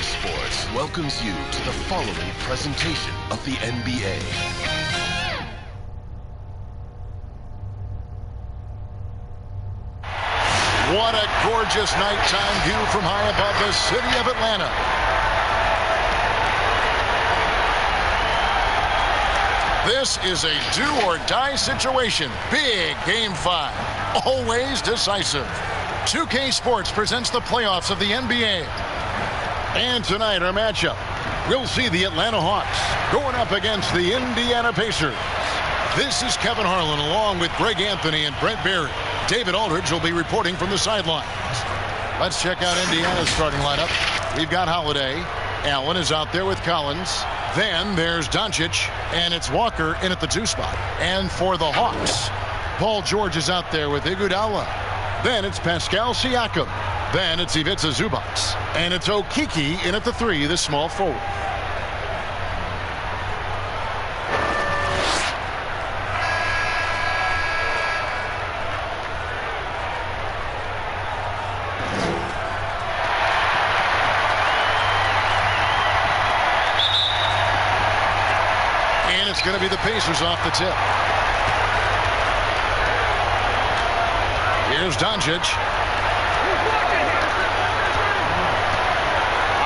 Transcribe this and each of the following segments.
Sports welcomes you to the following presentation of the NBA. What a gorgeous nighttime view from high above the city of Atlanta. This is a do-or-die situation. Big Game 5. Always decisive. 2K Sports presents the playoffs of the NBA. And tonight, our matchup. We'll see the Atlanta Hawks going up against the Indiana Pacers. This is Kevin Harlan along with Greg Anthony and Brent Barry. David Aldridge will be reporting from the sidelines. Let's check out Indiana's starting lineup. We've got Holiday. Allen is out there with Collins. Then there's Doncic, and it's Walker in at the 2 spot. And for the Hawks, Paul George is out there with Iguodala. Then it's Pascal Siakam. Then it's Ivica Zubac. And it's Okeke in at the 3, the small forward. And it's going to be the Pacers off the tip. Here's Doncic.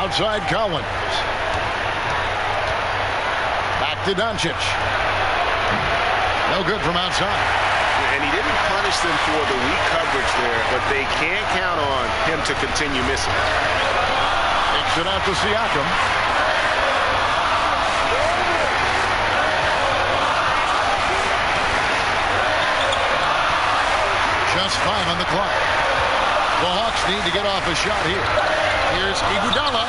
Outside Collins. Back to Doncic. No good from outside. And he didn't punish them for the weak coverage there, but they can't count on him to continue missing. Takes it out to Siakam. Just 5 on the clock. The Hawks need to get off a shot here. Here's Iguodala.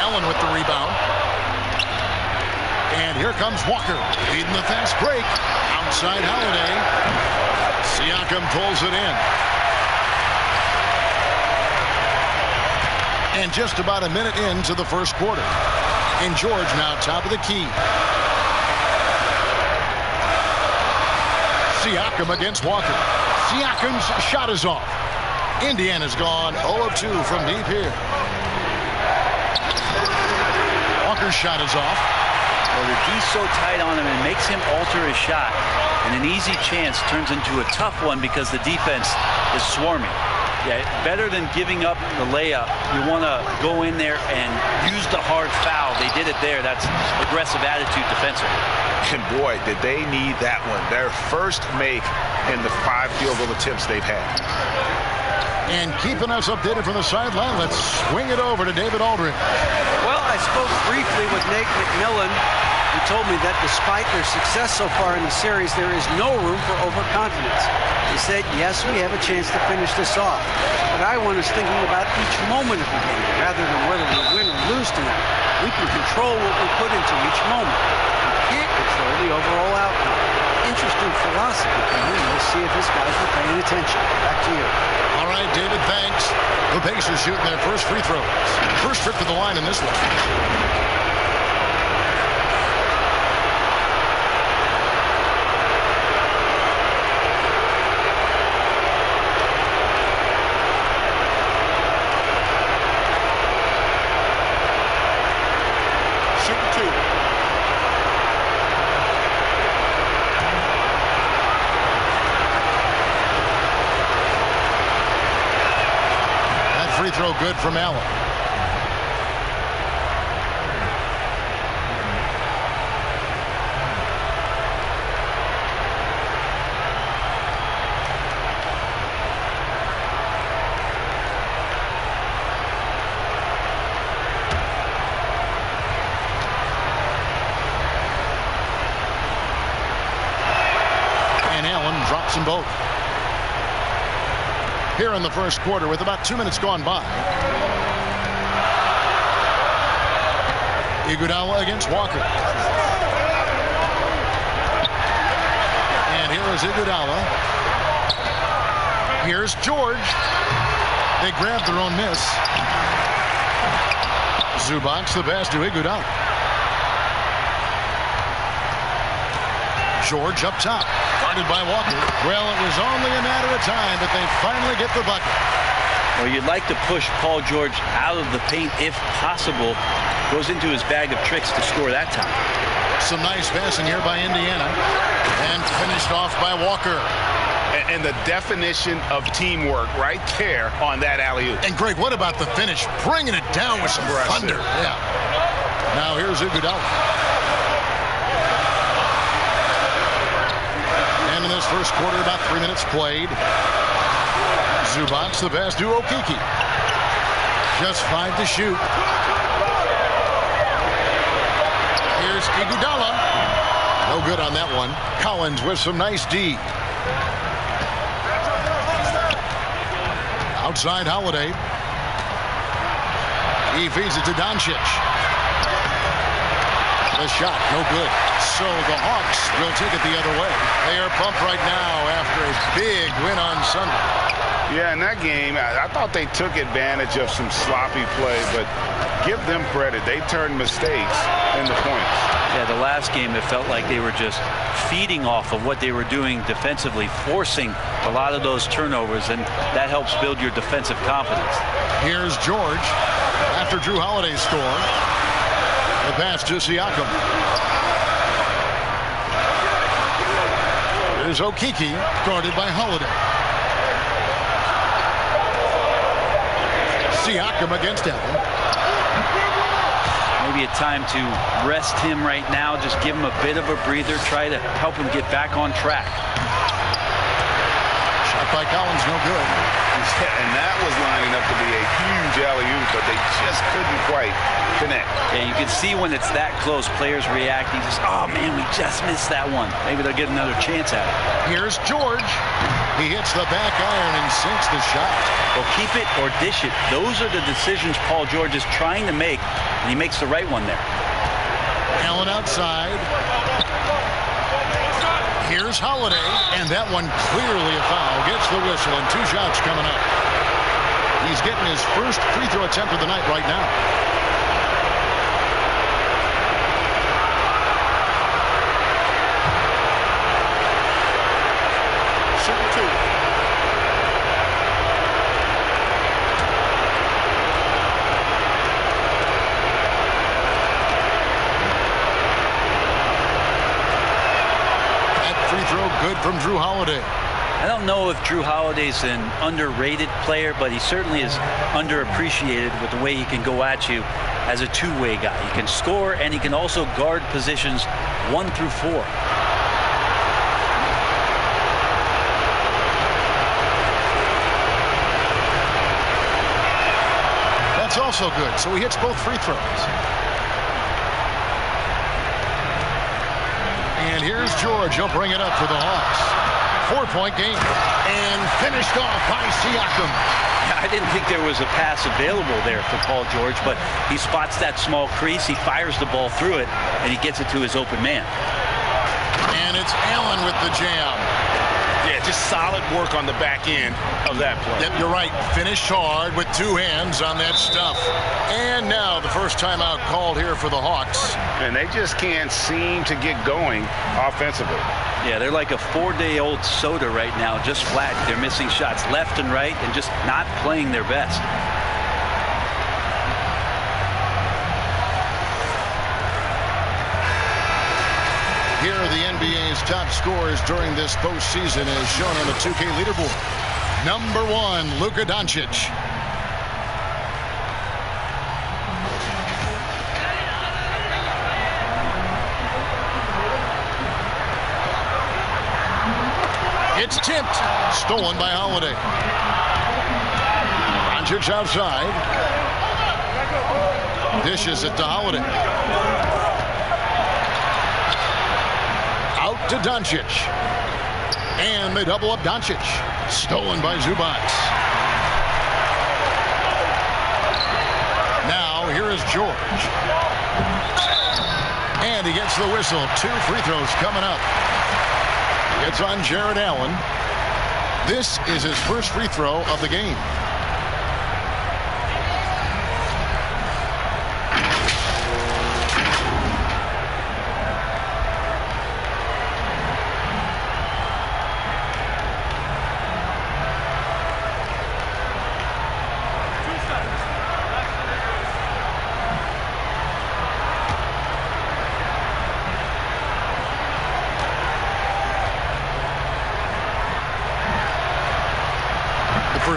Allen with the rebound. And here comes Walker leading the fast break. Outside Holiday. Siakam pulls it in. And just about a minute into the first quarter. And George now top of the key. Siakam against Walker. Siakam's shot is off. Indiana's gone 0 of 2 from deep here. Walker's shot is off. Well, the D's so tight on him and makes him alter his shot. And an easy chance turns into a tough one because the defense is swarming. Yeah, better than giving up the layup. You want to go in there and use the hard foul. They did it there. That's aggressive attitude defensively. And boy, did they need that one. Their first make in the 5 field goal attempts they've had. And keeping us updated from the sideline, let's swing it over to David Aldridge. Well, I spoke briefly with Nate McMillan, who told me that despite their success so far in the series, there is no room for overconfidence. He said, yes, we have a chance to finish this off, but I want us thinking about each moment of the game rather than whether we win or lose tonight. We can control what we put into each moment. We can't control the overall outcome. Interesting philosophy. We'll see if his guys were paying attention. Back to you. All right, David, thanks. The Pacers shooting their first free throws. First trip to the line in this one. Free throw good from Allen. And Allen drops them both. Here in the first quarter with about 2 minutes gone by. Iguodala against Walker. And here is Iguodala. Here's George. They grab their own miss. Zubac the pass to Iguodala. George up top. Guarded by Walker. Well, it was only a matter of time, but they finally get the bucket. Well, you'd like to push Paul George out of the paint if possible. Goes into his bag of tricks to score that time. Some nice passing here by Indiana. And finished off by Walker. And the definition of teamwork right there on that alley-oop. And Greg, what about the finish? Bringing it down with some thunder. Yeah. Now here's Iguodala. And in this first quarter, about 3 minutes played. Zubac, the pass to Okeke. Just 5 to shoot. Here's Iguodala. No good on that one. Collins with some nice D. Outside Holiday. He feeds it to Doncic. The shot, no good. So the Hawks will take it the other way. They are pumped right now after a big win on Sunday. Yeah, in that game, I thought they took advantage of some sloppy play, but give them credit. They turned mistakes into points. Yeah, the last game, it felt like they were just feeding off of what they were doing defensively, forcing a lot of those turnovers, and that helps build your defensive confidence. Here's George after Drew Holiday scored. The pass to Siakam. Here's Okeke, guarded by Holiday. Siakam against Allen. Maybe a time to rest him right now. Just give him a bit of a breather. Try to help him get back on track. Shot by Collins, no good. And that was lining up to be a huge alley-oop, but they just couldn't quite connect. Yeah, you can see when it's that close, players reacting. Just, oh man, we just missed that one. Maybe they'll get another chance at it. Here's George. He hits the back iron and sinks the shot. Well, keep it or dish it. Those are the decisions Paul George is trying to make, and he makes the right one there. Allen outside. Here's Holiday, and that one clearly a foul. Gets the whistle, and 2 shots coming up. He's getting his first free throw attempt of the night right now. Good from Drew Holiday. I don't know if Drew Holiday's an underrated player, but he certainly is underappreciated with the way he can go at you as a two-way guy. He can score, and he can also guard positions 1 through 4. That's also good. So he hits both free throws. And here's George. He'll bring it up for the Hawks. 4-point game. And finished off by Siakam. I didn't think there was a pass available there for Paul George, but he spots that small crease. He fires the ball through it, and he gets it to his open man. And it's Allen with the jam. Yeah, just solid work on the back end of that play. Yep, you're right. Finished hard with 2 hands on that stuff. And now the first timeout called here for the Hawks. And they just can't seem to get going offensively. Yeah, they're like a 4-day-old soda right now, just flat. They're missing shots left and right and just not playing their best. Here are the NBA's top scorers during this postseason as shown on the 2K leaderboard. Number 1, Luka Doncic. It's tipped. Stolen by Holiday. Doncic outside. Dishes it to Holiday. Out to Doncic. And they double up Doncic. Stolen by Zubac. Now here is George. And he gets the whistle. 2 free throws coming up. It's on Jared Allen. This is his first free throw of the game.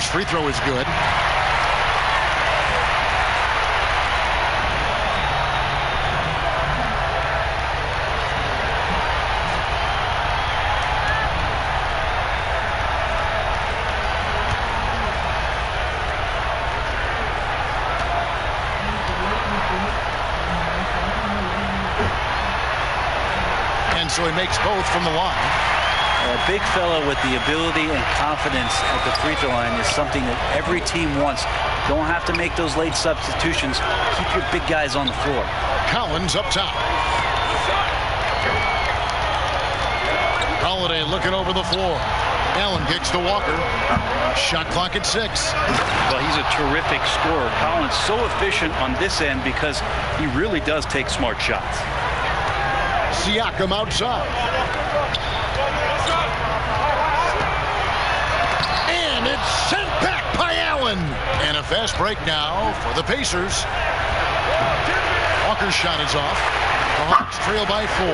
First free throw is good. So he makes both from the line. A big fella with the ability and confidence at the free throw line is something that every team wants. Don't have to make those late substitutions. Keep your big guys on the floor. Collins up top. Holiday looking over the floor. Allen kicks to Walker. Shot clock at 6. Well, he's a terrific scorer. Collins so efficient on this end because he really does take smart shots. Siakam outside. And it's sent back by Allen. And a fast break now for the Pacers. Walker's shot is off. The Hawks trail by 4.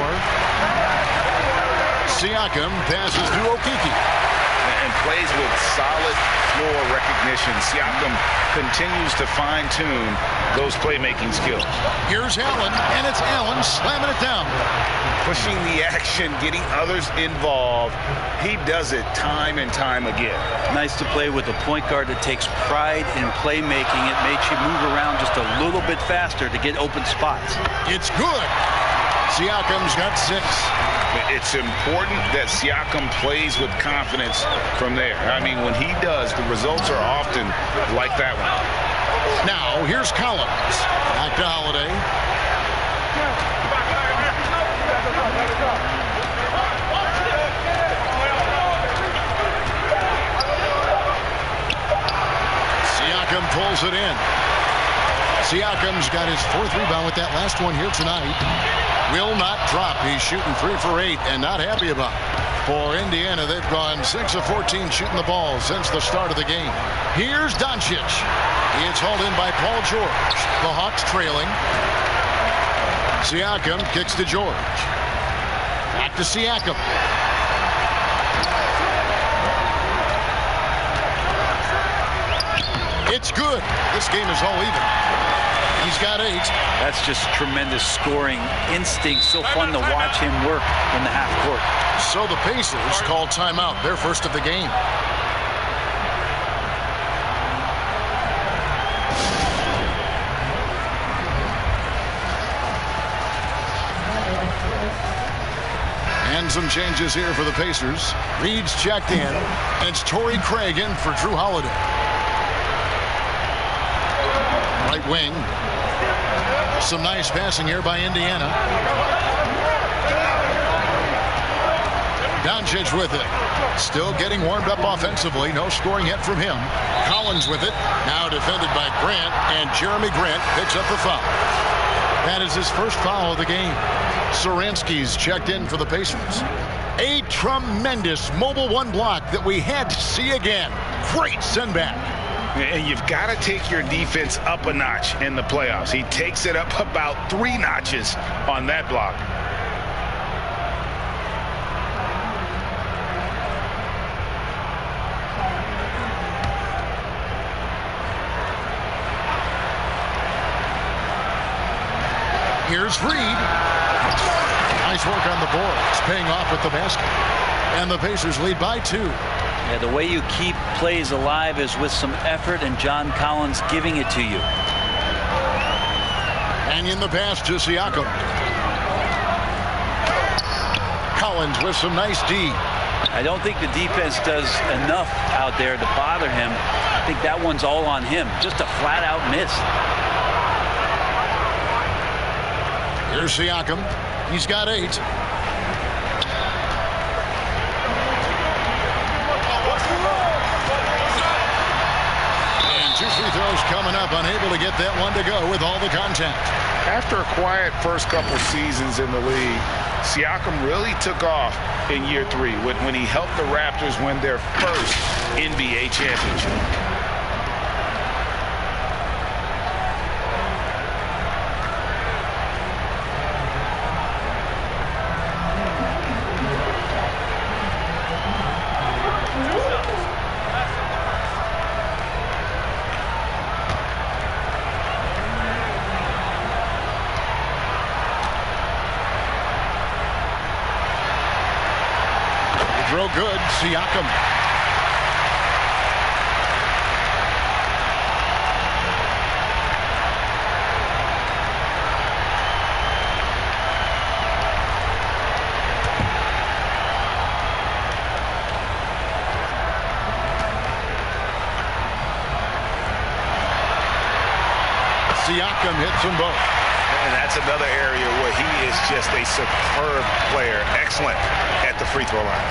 Siakam passes to Okeke. And plays with solid floor recognition. Siakam continues to fine-tune those playmaking skills. Here's Allen, and it's Allen slamming it down. Pushing the action, getting others involved. He does it time and time again. Nice to play with a point guard that takes pride in playmaking. It makes you move around just a little bit faster to get open spots. It's good. Siakam's got 6. It's important that Siakam plays with confidence from there. I mean, when he does, the results are often like that one. Now, here's Collins. Back to Holiday. Siakam pulls it in. Siakam's got his 4th rebound with that last one here tonight. Will not drop. He's shooting 3 for 8 and not happy about it. For Indiana, they've gone 6 of 14 shooting the ball since the start of the game. Here's Doncic. It's hauled in by Paul George. The Hawks trailing. Siakam kicks to George. Back to Siakam. It's good. This game is all even. He's got 8. That's just tremendous scoring instinct. So fun to watch him work in the half court. So the Pacers call timeout, their first of the game. And some changes here for the Pacers. Reed's checked in. It's Torrey Craig in for Drew Holiday. Right wing. Some nice passing here by Indiana. Doncic with it. Still getting warmed up offensively. No scoring yet from him. Collins with it. Now defended by Grant. And Jeremy Grant picks up the foul. That is his first foul of the game. Saransky's checked in for the Pacers. A tremendous mobile 1 block that we had to see again. Great send back. And you've got to take your defense up a notch in the playoffs. He takes it up about 3 notches on that block. Here's Reed. Nice work on the boards, paying off with the basket. And the Pacers lead by 2. Yeah, the way you keep plays alive is with some effort, and John Collins giving it to you. And in the pass to Siakam. Collins with some nice D. I don't think the defense does enough out there to bother him. I think that one's all on him. Just a flat-out miss. Here's Siakam. He's got 8. And 2 free throws coming up. Unable to get that one to go with all the contact. After a quiet first couple seasons in the league, Siakam really took off in year 3 when he helped the Raptors win their first NBA championship. good. Siakam. Siakam hits them both. And that's another area where he is just a superb player. Excellent at the free throw line.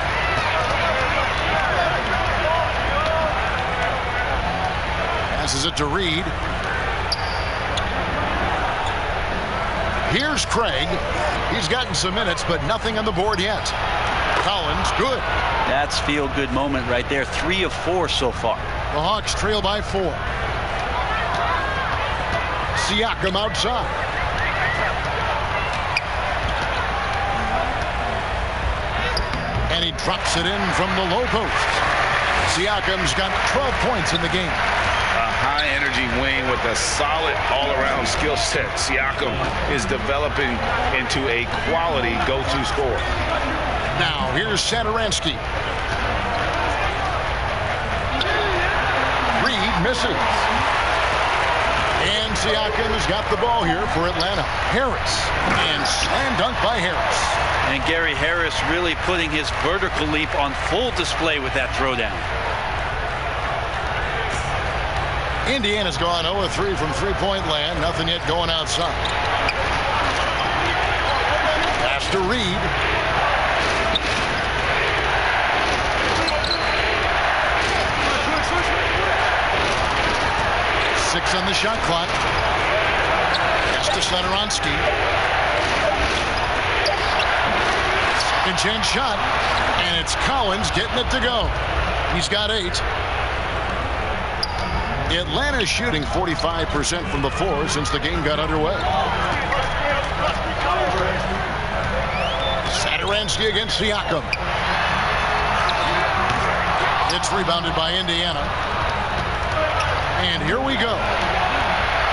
Passes it to Reed. Here's Craig. He's gotten some minutes, but nothing on the board yet. Collins, good. That's feel-good moment right there. 3 of 4 so far. The Hawks trail by 4. Siakam outside. And he drops it in from the low post. Siakam's got 12 points in the game. A high-energy wing with a solid all-around skill set. Siakam is developing into a quality go-to scorer. Now, here's Satoransky. Reed misses. And Siakam has got the ball here for Atlanta. Harris. And slam dunk by Harris. And Gary Harris really putting his vertical leap on full display with that throwdown. Indiana's gone 0-3 from three-point land. Nothing yet going outside. Pass to Reed. Six on the shot clock. Pass to Satoransky. Second chance shot. And it's Collins getting it to go. He's got 8. Atlanta's shooting 45% from the floor since the game got underway. Satoransky against Siakam. It's rebounded by Indiana. And here we go.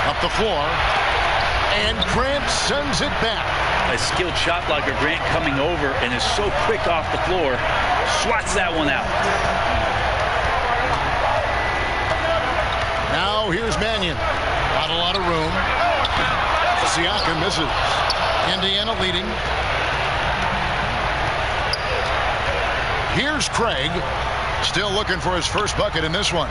Up the floor. And Grant sends it back. A skilled shot blocker, Grant, coming over and is so quick off the floor. Swats that one out. Now here's Mannion. Not a lot of room. Siakam misses. Indiana leading. Here's Craig. Still looking for his first bucket in this one.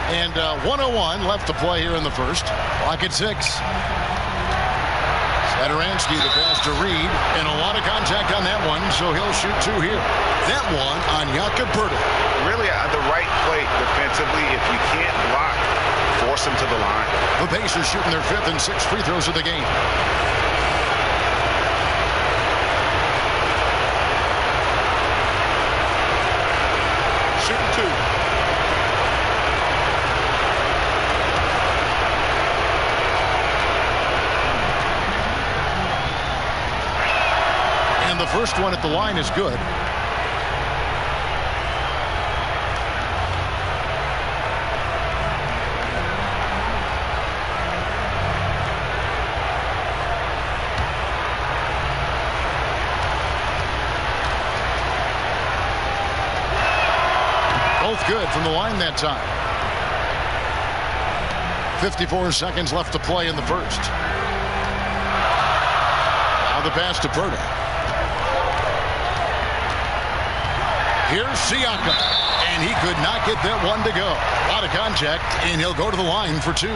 And 1:01 left to play here in the first. Clock at 6. Satoransky, the pass to Reed, and a lot of contact on that one, so he'll shoot 2 here. That one on Jakob Poeltl. Really at the right play defensively. If you can't block, force him to the line. The Pacers shooting their 5th and 6th free throws of the game. Shooting 2. And the first one at the line is good. Both good from the line that time. 54 seconds left to play in the first. Now the pass to Poeltl. Here's Siakam, and he could not get that one to go. A lot of contact, and he'll go to the line for 2.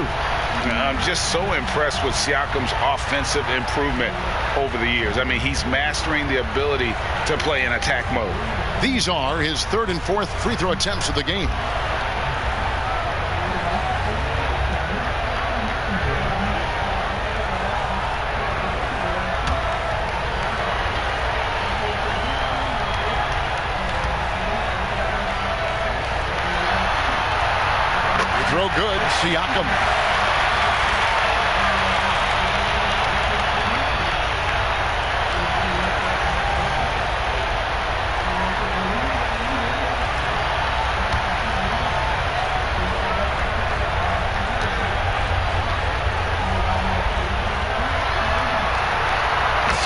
I'm just so impressed with Siakam's offensive improvement over the years. I mean, he's mastering the ability to play in attack mode. These are his 3rd and 4th free throw attempts of the game. Throw good, Siakam.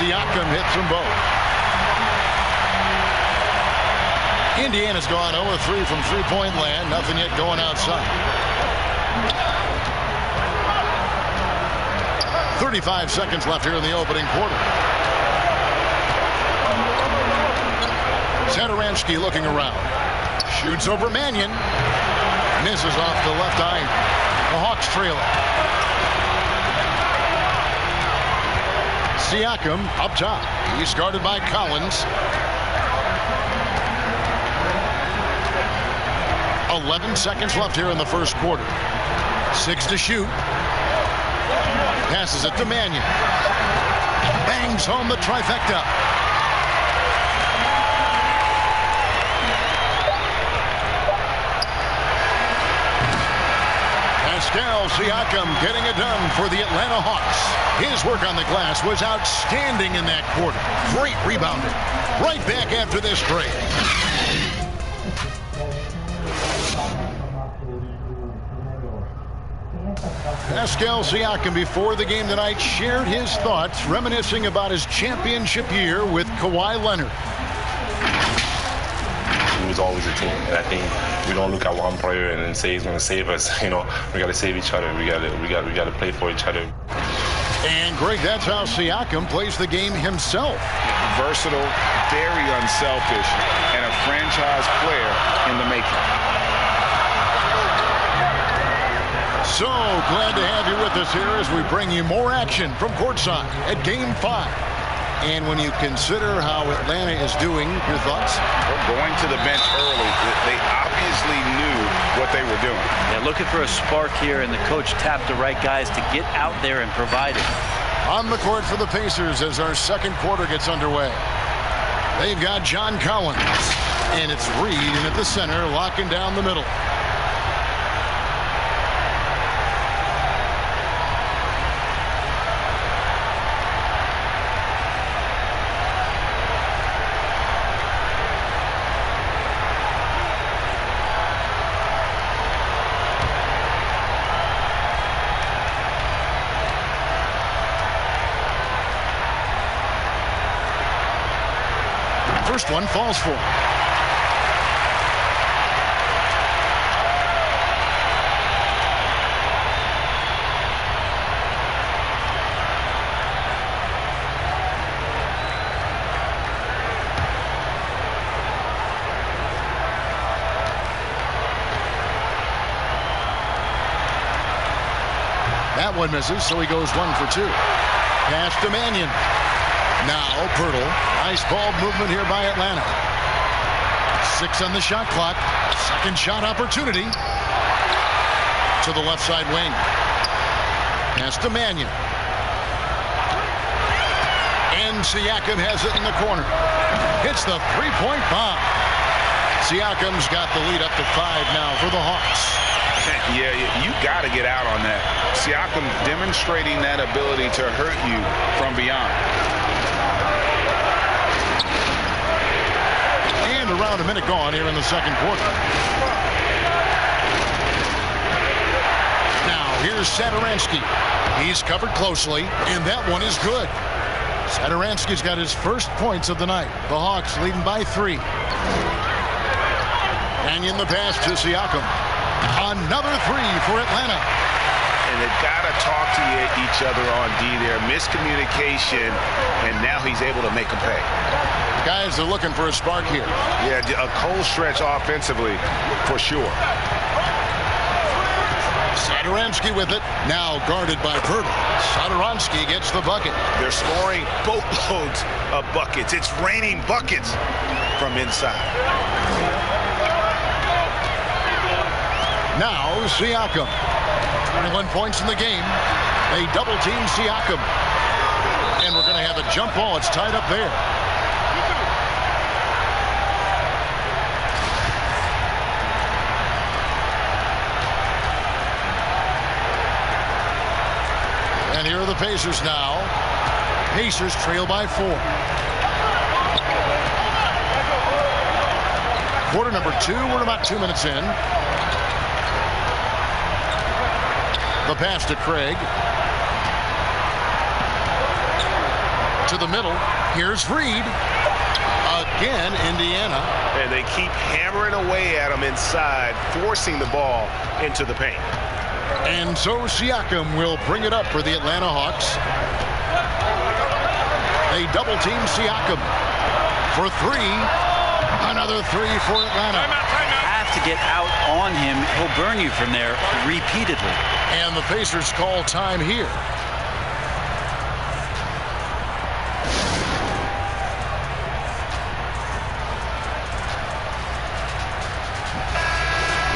Siakam hits them both. Indiana's gone 0-3 from three-point land. Nothing yet going outside. 35 seconds left here in the opening quarter. Satoransky looking around. Shoots over Mannion. Misses off the left eye. The Hawks trail it. Siakam up top. He's guarded by Collins. 11 seconds left here in the first quarter. 6 to shoot. Passes it to Mannion. Bangs home the trifecta. Pascal Siakam getting it done for the Atlanta Hawks. His work on the glass was outstanding in that quarter. Great rebounding. Right back after this break. Pascal Siakam before the game tonight shared his thoughts, reminiscing about his championship year with Kawhi Leonard. It was always a team, and I think we don't look at one player and then say he's going to save us. You know, we got to save each other. We got to play for each other. And Greg, that's how Siakam plays the game himself. Versatile, very unselfish, and a franchise player in the making. So glad to have you with us here as we bring you more action from courtside at Game 5. And when you consider how Atlanta is doing, your thoughts? We're going to the bench early. They obviously knew what they were doing. Yeah, looking for a spark here, and the coach tapped the right guys to get out there and provide it. On the court for the Pacers as our second quarter gets underway. They've got John Collins, and it's Reed in at the center, locking down the middle. First one falls for him. That one misses, so he goes 1 for 2. Pass to Mannion. Now Pirtle. Nice ball movement here by Atlanta. 6 on the shot clock. Second shot opportunity. To the left side wing. Pass to Mannion. And Siakam has it in the corner. Hits the three-point bomb. Siakam's got the lead up to 5 now for the Hawks. Yeah, you got to get out on that. Siakam demonstrating that ability to hurt you from beyond. And around a minute gone here in the second quarter. Now here's Satoransky. He's covered closely, and that one is good. Satoransky's got his first points of the night. The Hawks leading by 3. Mannion the pass to Siakam. Another 3 for Atlanta. And they've got to talk to each other on D there. Miscommunication, and now he's able to make them pay. Guys are looking for a spark here. Yeah, a cold stretch offensively, for sure. Satoransky with it. Now guarded by Pirtle. Satoransky gets the bucket. They're scoring boatloads of buckets. It's raining buckets from inside. Now Siakam. 21 points in the game. They double team Siakam. And we're going to have a jump ball. It's tied up there. And here are the Pacers now. Pacers trail by 4. Quarter number 2. We're about 2 minutes in. The pass to Craig. to the middle. Here's Reed. Again, Indiana. And they keep hammering away at him inside, forcing the ball into the paint. And so Siakam will bring it up for the Atlanta Hawks. They double team Siakam for three. Another three for Atlanta. Have to get out on him. He'll burn you from there repeatedly. And the Pacers call time here.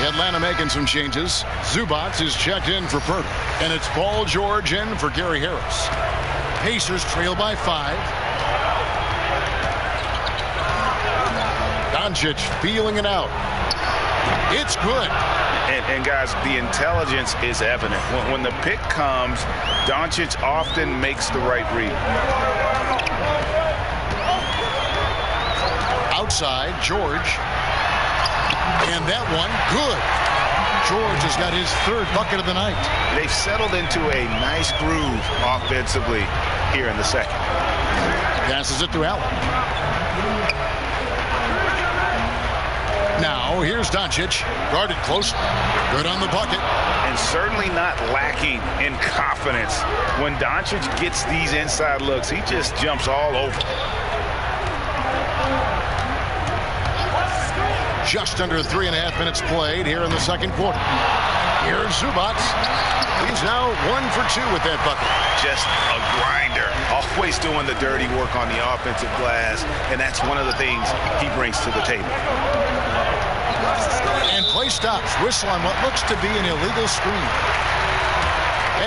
Atlanta making some changes. Zubac is checked in for Purdy. And it's Paul George in for Gary Harris. Pacers trail by 5. Doncic feeling it out. It's good. And guys, the intelligence is evident. When the pick comes, Doncic often makes the right read. Outside, George. And that one, good. George has got his 3rd bucket of the night. They've settled into a nice groove offensively here in the second. Passes it to Allen. Now, here's Doncic. Guarded close. Good on the bucket. And certainly not lacking in confidence. When Doncic gets these inside looks, he just jumps all over. Just under 3.5 minutes played here in the second quarter. Here's Zubac. He's now 1 for 2 with that bucket. Just a grinder. Always doing the dirty work on the offensive glass. And that's one of the things he brings to the table. And play stops. Whistle on what looks to be an illegal screen.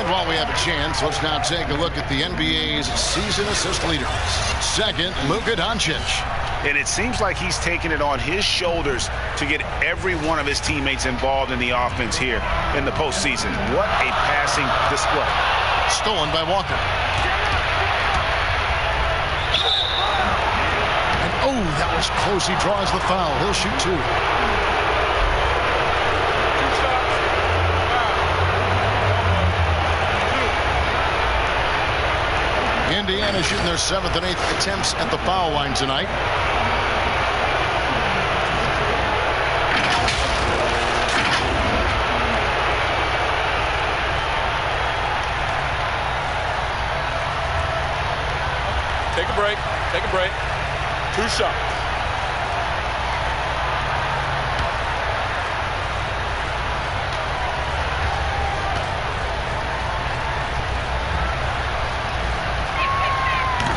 And while we have a chance, let's now take a look at the NBA's season assist leaders. Second, Luka Doncic. And it seems like he's taking it on his shoulders to get every one of his teammates involved in the offense here in the postseason. What a passing display. Stolen by Walker. And oh, that was close. He draws the foul. He'll shoot 2. Indiana shooting their 7th and 8th attempts at the foul line tonight. Take a break. Take a break. 2 shots.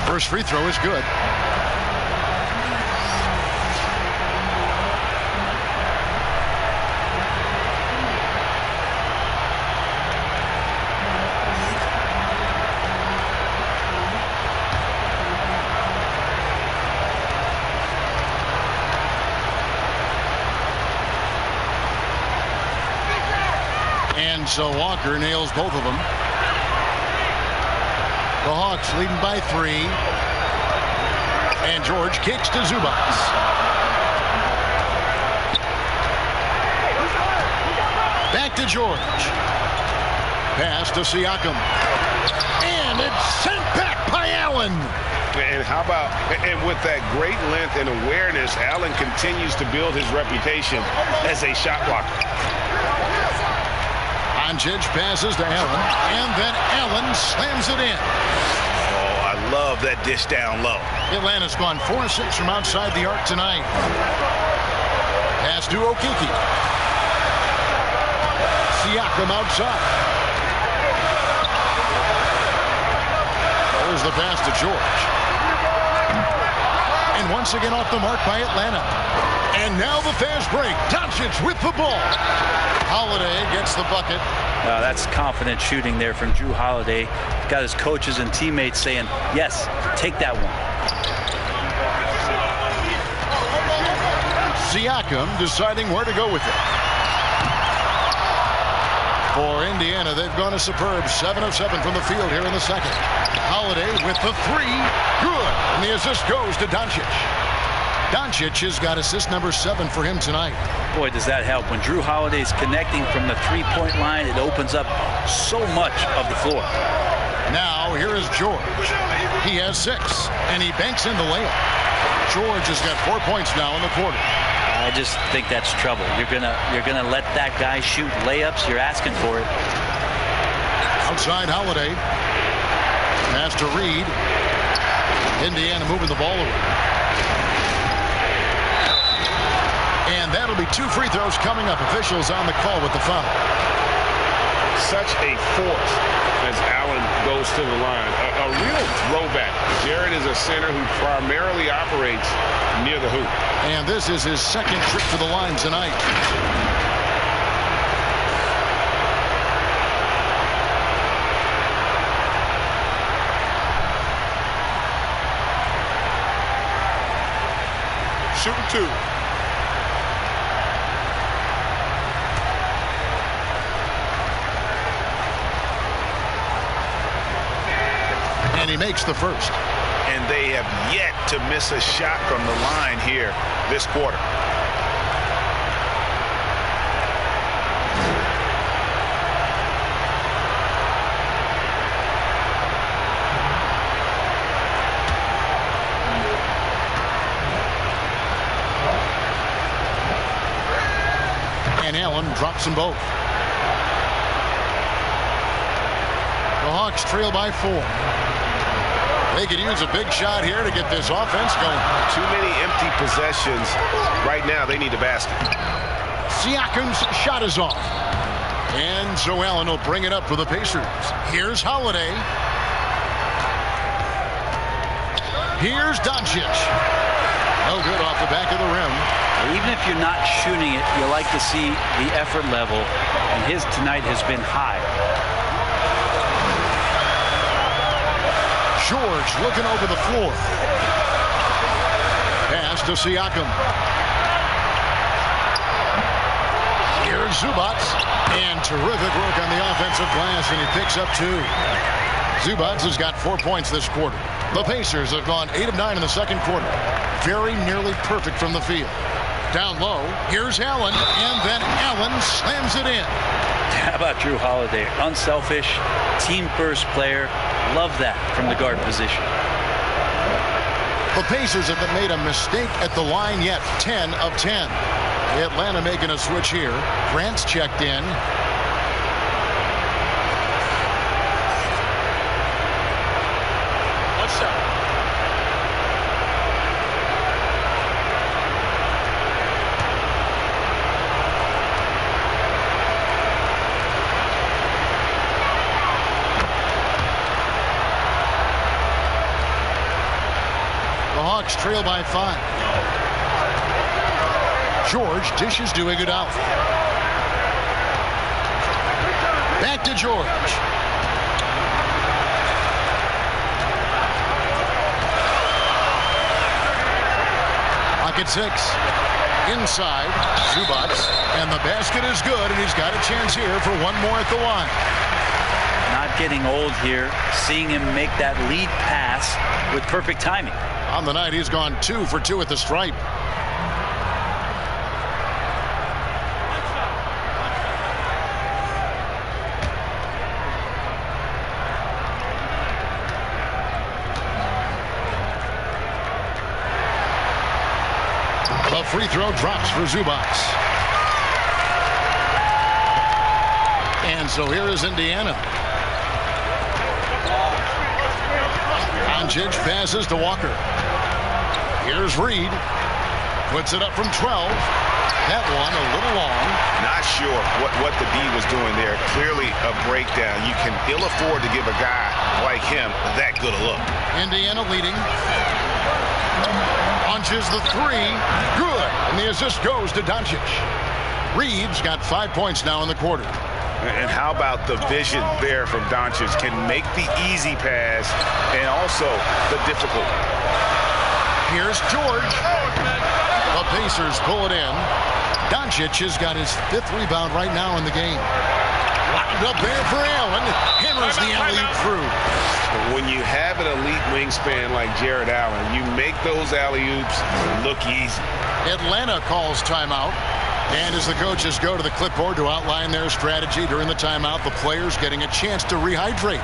First free throw is good. And so Walker nails both of them. The Hawks leading by 3. And George kicks to Zubac. Back to George. Pass to Siakam. And it's sent back by Allen. And how about, and with that great length and awareness, Allen continues to build his reputation as a shot blocker. Doncic passes to Allen, and then Allen slams it in. Oh, I love that dish down low. Atlanta's gone 4-6 from outside the arc tonight. Pass to Okeke. Siakam outside. There's the pass to George. And once again off the mark by Atlanta. And now the fast break. Doncic with the ball. Holiday gets the bucket. That's confident shooting there from Drew Holiday. Got his coaches and teammates saying, yes, take that one. Siakam deciding where to go with it. For Indiana, they've gone a superb 7 of 7 from the field here in the second. Holiday with the 3. Good. And the assist goes to Doncic. Doncic has got assist number 7 for him tonight. Boy, does that help. When Drew Holiday's connecting from the three-point line, it opens up so much of the floor. Now, here is George. He has 6, and he banks in the layup. George has got 4 points now in the quarter. I just think that's trouble. You're gonna let that guy shoot layups. You're asking for it. Outside Holiday. Pass to Reed. Indiana moving the ball over. And that'll be 2 free throws coming up. Officials on the call with the foul. Such a force as Allen goes to the line. A real throwback. Jared is a center who primarily operates near the hoop. And this is his 2nd trip to the line tonight. Shooting 2. And he makes the first. And they have yet to miss a shot from the line here this quarter. And Allen drops them both. The Hawks trail by 4. They could use a big shot here to get this offense going. Too many empty possessions. Right now, they need the basket. Siakam's shot is off. And so Allen will bring it up for the Pacers. Here's Holiday. Here's Doncic. No good off the back of the rim. Even if you're not shooting it, you like to see the effort level. And his tonight has been high. George looking over the floor. Pass to Siakam. Here's Zubac. And terrific work on the offensive glass, and he picks up 2. Zubac has got 4 points this quarter. The Pacers have gone 8 of 9 in the 2nd quarter. Very nearly perfect from the field. Down low, here's Allen, and then Allen slams it in. How about Drew Holiday? Unselfish, team-first player. Love that from the guard position. The Pacers haven't made a mistake at the line yet. 10 of 10. Atlanta making a switch here. Grant's checked in. One shot. Hawks trail by 5. George dishes to Iguodala. Back to George. Pocket 6. Inside, Zubac. And the basket is good, and he's got a chance here for one more at the line. Not getting old here. Seeing him make that lead pass with perfect timing. On the night, he's gone 2 for 2 at the stripe. The free throw drops for Zubac. And so here is Indiana. Doncic passes to Walker. Here's Reed. Puts it up from 12. That one a little long. Not sure what the D was doing there. Clearly a breakdown. You can ill afford to give a guy like him that good a look. Indiana leading. Punches the 3. Good. And the assist goes to Doncic. Reed's got 5 points now in the quarter. And how about the vision there from Doncic? Can make the easy pass and also the difficult. Here's George. The Pacers pull it in. Doncic has got his 5th rebound right now in the game. Wound up there for Allen. Hammers the alley-oop through. When you have an elite wingspan like Jared Allen, you make those alley-oops look easy. Atlanta calls timeout. And as the coaches go to the clipboard to outline their strategy during the timeout, the players getting a chance to rehydrate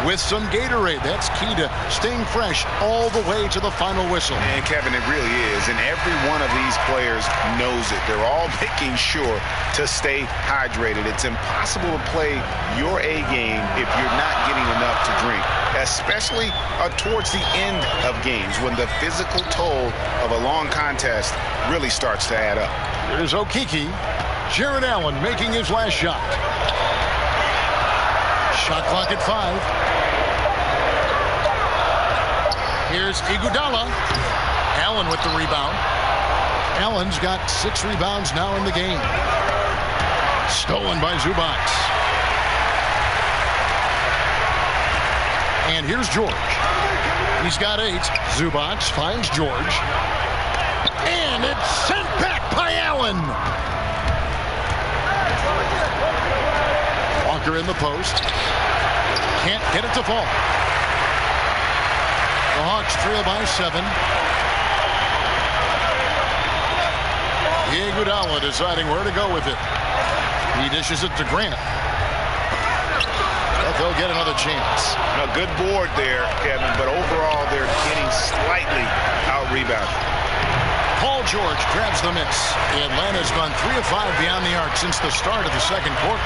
with some Gatorade. That's key to staying fresh all the way to the final whistle. And Kevin, it really is. And every one of these players knows it. They're all making sure to stay hydrated. It's impossible to play your A game if you're not getting enough to drink, especially towards the end of games when the physical toll of a long contest really starts to add up. Here's Okeke. Jared Allen making his last shot. Shot clock at 5. Here's Iguodala. Allen with the rebound. Allen's got 6 rebounds now in the game. Stolen by Zubac. And here's George. He's got 8. Zubac finds George. And it's sent back by Allen. Walker in the post. Can't get it to fall. The Hawks trail by 7. Iguodala deciding where to go with it. He dishes it to Grant. But they'll get another chance. A good board there, Kevin, but overall they're getting slightly out-rebounded. Paul George grabs the miss. Atlanta's gone 3 of 5 beyond the arc since the start of the second quarter.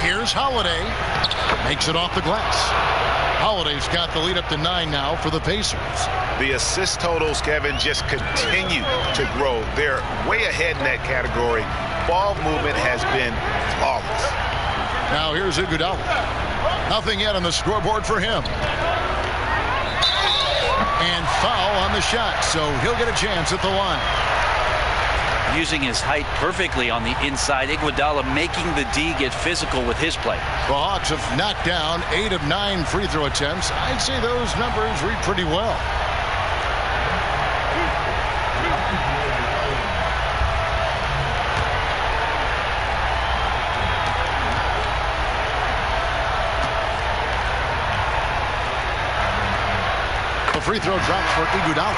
Here's Holiday. Makes it off the glass. Holiday's got the lead up to 9 now for the Pacers. The assist totals, Kevin, just continue to grow. They're way ahead in that category. Ball movement has been flawless. Now here's Iguodala. Nothing yet on the scoreboard for him. And foul on the shot, so he'll get a chance at the line. Using his height perfectly on the inside. Iguodala making the D get physical with his play. The Hawks have knocked down 8 of 9 free throw attempts. I'd say those numbers read pretty well. Free throw drops for Iguodala.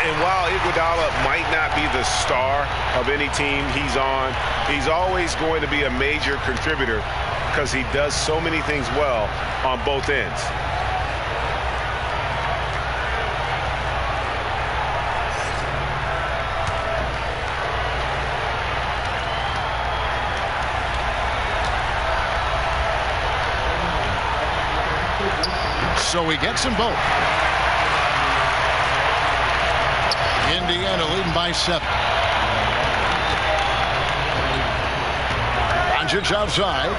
And while Iguodala might not be the star of any team he's on, he's always going to be a major contributor because he does so many things well on both ends. So he gets them both. Indiana leading by 7. Doncic outside.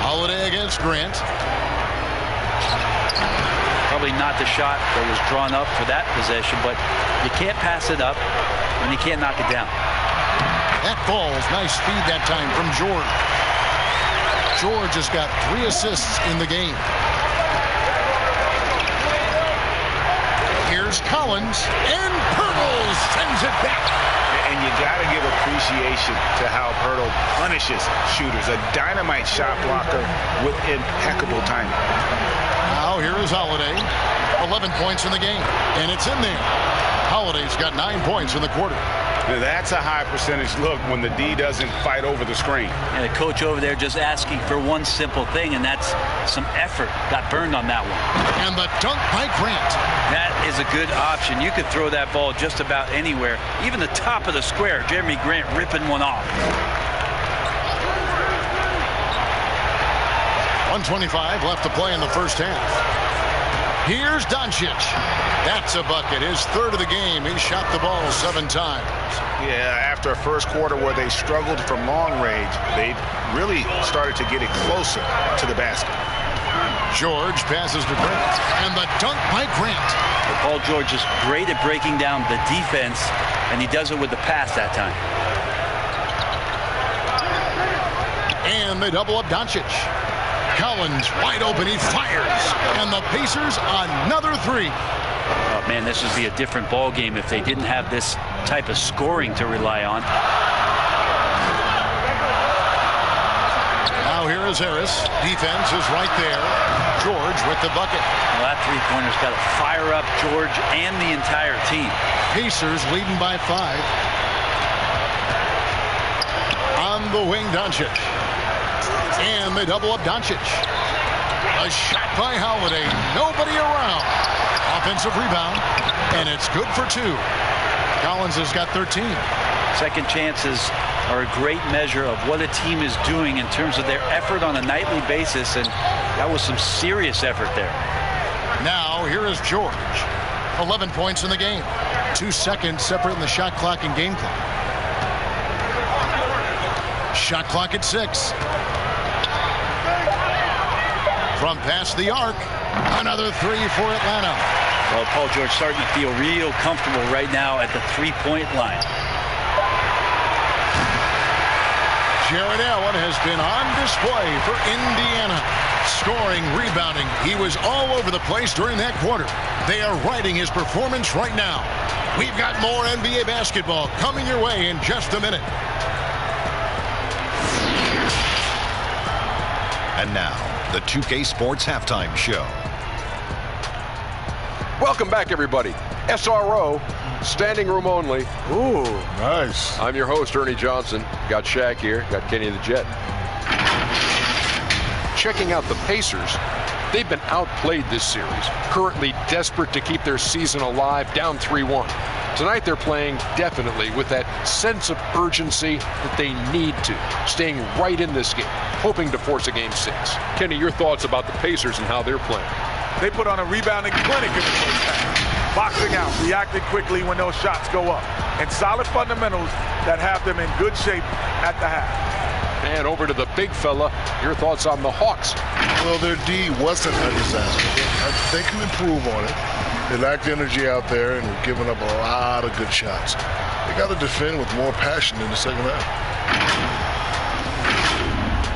Holiday against Grant. Probably not the shot that was drawn up for that possession, but you can't pass it up and you can't knock it down. That falls. Nice speed that time from George. George has got 3 assists in the game. Here's Collins, and Pirtle sends it back. And you got to give appreciation to how Pirtle punishes shooters. A dynamite shot blocker with impeccable timing. Now here is Holiday. 11 points in the game, and it's in there. Holiday's got 9 points in the quarter. Now that's a high percentage look when the D doesn't fight over the screen. And the coach over there just asking for one simple thing, and that's some effort. Got burned on that one. And the dunk by Grant. That is a good option. You could throw that ball just about anywhere. Even the top of the square. Jeremy Grant ripping one off. 1:25 left to play in the first half. Here's Doncic. That's a bucket. His 3rd of the game. He shot the ball 7 times. Yeah, after a first quarter where they struggled from long range, they really started to get it closer to the basket. George passes to Grant. And the dunk by Grant. Paul George is great at breaking down the defense, and he does it with the pass that time. And they double up Doncic. Collins wide open. He fires. And the Pacers another three. Oh, man, this would be a different ball game if they didn't have this type of scoring to rely on. Now here is Harris. Defense is right there. George with the bucket. Well, that three-pointer's got to fire up George and the entire team. Pacers leading by 5. On the wing, Doncic. And they double up Doncic. A shot by Holiday. Nobody around. Offensive rebound. And it's good for 2. Collins has got 13. Second chances are a great measure of what a team is doing in terms of their effort on a nightly basis, and that was some serious effort there. Now here is George. 11 points in the game. 2 seconds separating the shot clock and game clock. Shot clock at 6. From past the arc, another 3 for Atlanta. Well, Paul George starting to feel real comfortable right now at the three-point line. Jared Allen has been on display for Indiana. Scoring, rebounding. He was all over the place during that quarter. They are riding his performance right now. We've got more NBA basketball coming your way in just a minute. And now, the 2K Sports Halftime Show. Welcome back, everybody. SRO, standing room only. Ooh, nice. I'm your host, Ernie Johnson. Got Shaq here, got Kenny the Jet. Checking out the Pacers. They've been outplayed this series, currently desperate to keep their season alive, down 3-1. Tonight they're playing definitely with that sense of urgency that they need to, staying right in this game, hoping to force a Game 6. Kenny, your thoughts about the Pacers and how they're playing? They put on a rebounding clinic in the first half. Boxing out, reacting quickly when those shots go up. And solid fundamentals that have them in good shape at the half. And over to the big fella, your thoughts on the Hawks? Well, their D wasn't a disaster. They can improve on it. They lacked energy out there and have given up a lot of good shots. They got to defend with more passion in the second half.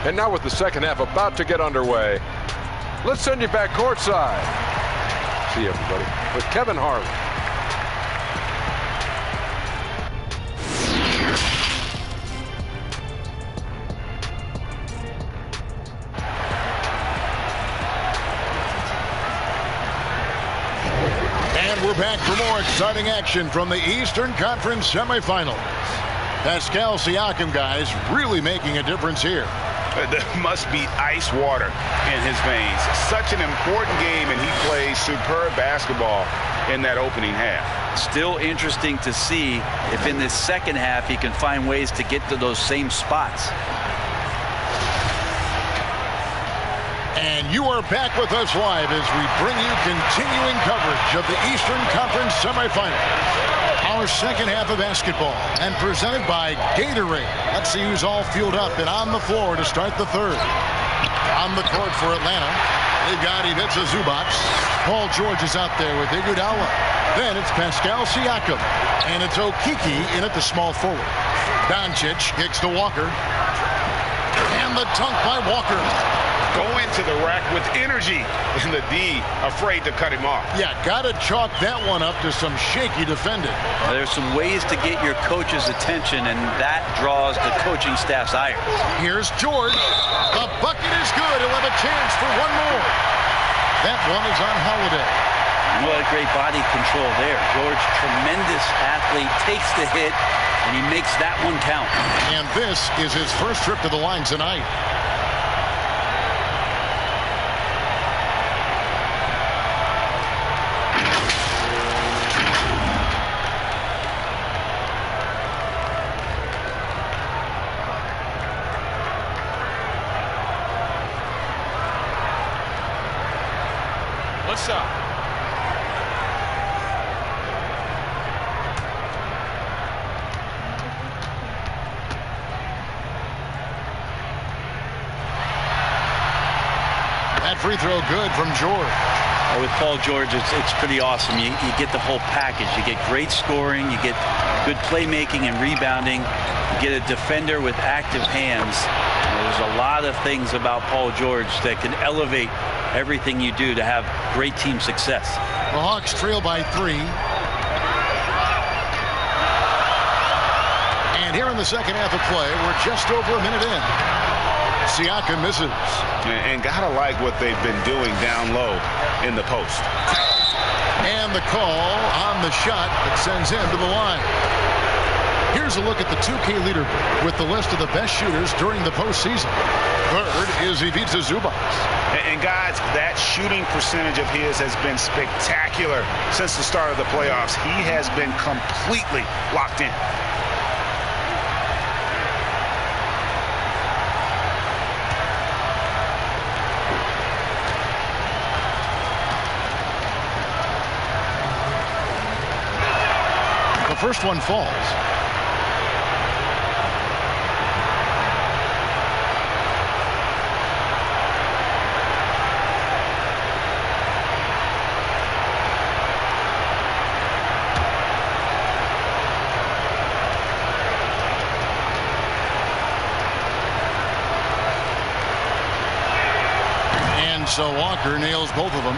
And now with the second half about to get underway, let's send you back courtside. See you, everybody, with Kevin Harlan. And we're back for more exciting action from the Eastern Conference semifinals. Pascal Siakam, guys, really making a difference here. There must be ice water in his veins. Such an important game, and he plays superb basketball in that opening half. Still interesting to see if in this second half he can find ways to get to those same spots. And you are back with us live as we bring you continuing coverage of the Eastern Conference semifinals. Our second half of basketball, and presented by Gatorade. Let's see who's all fueled up and on the floor to start the third. On the court for Atlanta, they've got Ivica Zubac. Paul George is out there with Iguodala. Then it's Pascal Siakam, and it's Okiki in at the small forward. Doncic kicks to Walker, and the dunk by Walker. Go into the rack with energy, and the D afraid to cut him off. Yeah, got to chalk that one up to some shaky defending. There's some ways to get your coach's attention, and that draws the coaching staff's ire. Here's George. The bucket is good. He'll have a chance for one more. That one is on Holiday. What a great body control there. George, tremendous athlete, takes the hit, and he makes that one count. And this is his first trip to the line tonight. What's up? That free throw good from George. With Paul George, it's pretty awesome. You get the whole package. You get great scoring, you get good playmaking and rebounding, you get a defender with active hands. There's a lot of things about Paul George that can elevate everything you do to have great team success. The Hawks trail by 3. And here in the second half of play, we're just over a minute in. Siakam misses. And gotta like what they've been doing down low in the post. And the call on the shot that sends him to the line. Here's a look at the 2K leaderboard with the list of the best shooters during the postseason. Third is Ivica Zubac. And guys, that shooting percentage of his has been spectacular since the start of the playoffs. He has been completely locked in. The first one falls. So Walker nails both of them.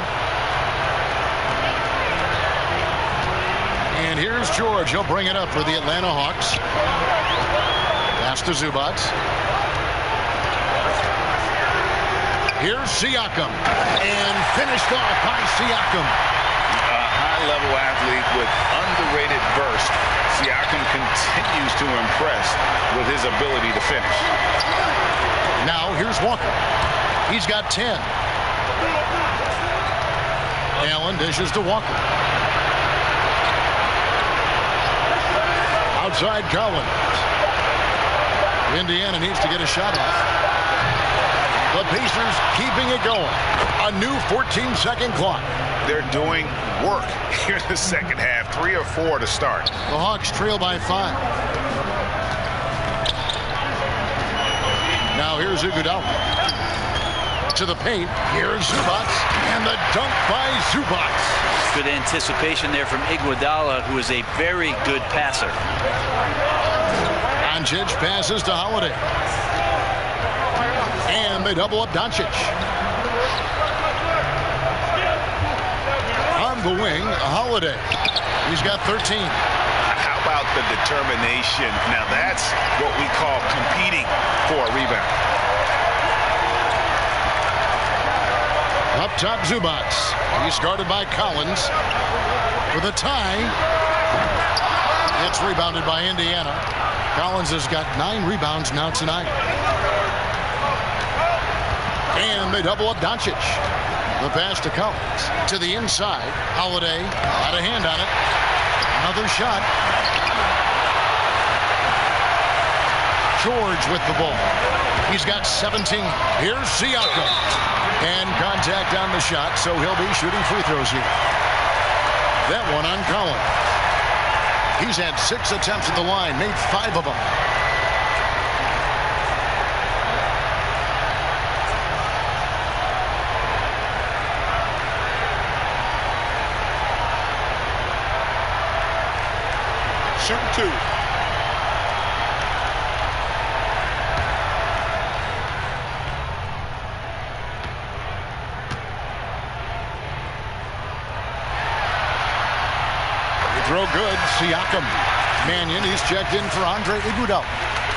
And here's George. He'll bring it up for the Atlanta Hawks. Pass to Zubac. Here's Siakam. And finished off by Siakam. A high-level athlete with underrated burst. Siakam continues to impress with his ability to finish. Now here's Walker. He's got 10. Allen dishes to Walker. Outside Collins. Indiana needs to get a shot off. The Pacers keeping it going. A new 14-second clock. They're doing work here in the second half. 3 or 4 to start. The Hawks trail by 5. Now here's Iguodala. To the paint. Here's Zubac. And the dunk by Zubac. Good anticipation there from Iguodala, who is a very good passer. Doncic passes to Holiday. And they double up Doncic. On the wing, Holiday. He's got 13. How about the determination? Now that's what we call competing for a rebound. Up top, Zubac. He's guarded by Collins. With a tie. It's rebounded by Indiana. Collins has got 9 rebounds now tonight. And they double up Doncic. The pass to Collins. To the inside. Holiday. Got a hand on it. Another shot. George with the ball. He's got 17. Here's Siakam. And contact on the shot, so he'll be shooting free throws here. That one on Collins. He's had 6 attempts at the line, made 5 of them. Shoot 2. Throw good. Siakam. Mannion, he's checked in for Andre Iguodala.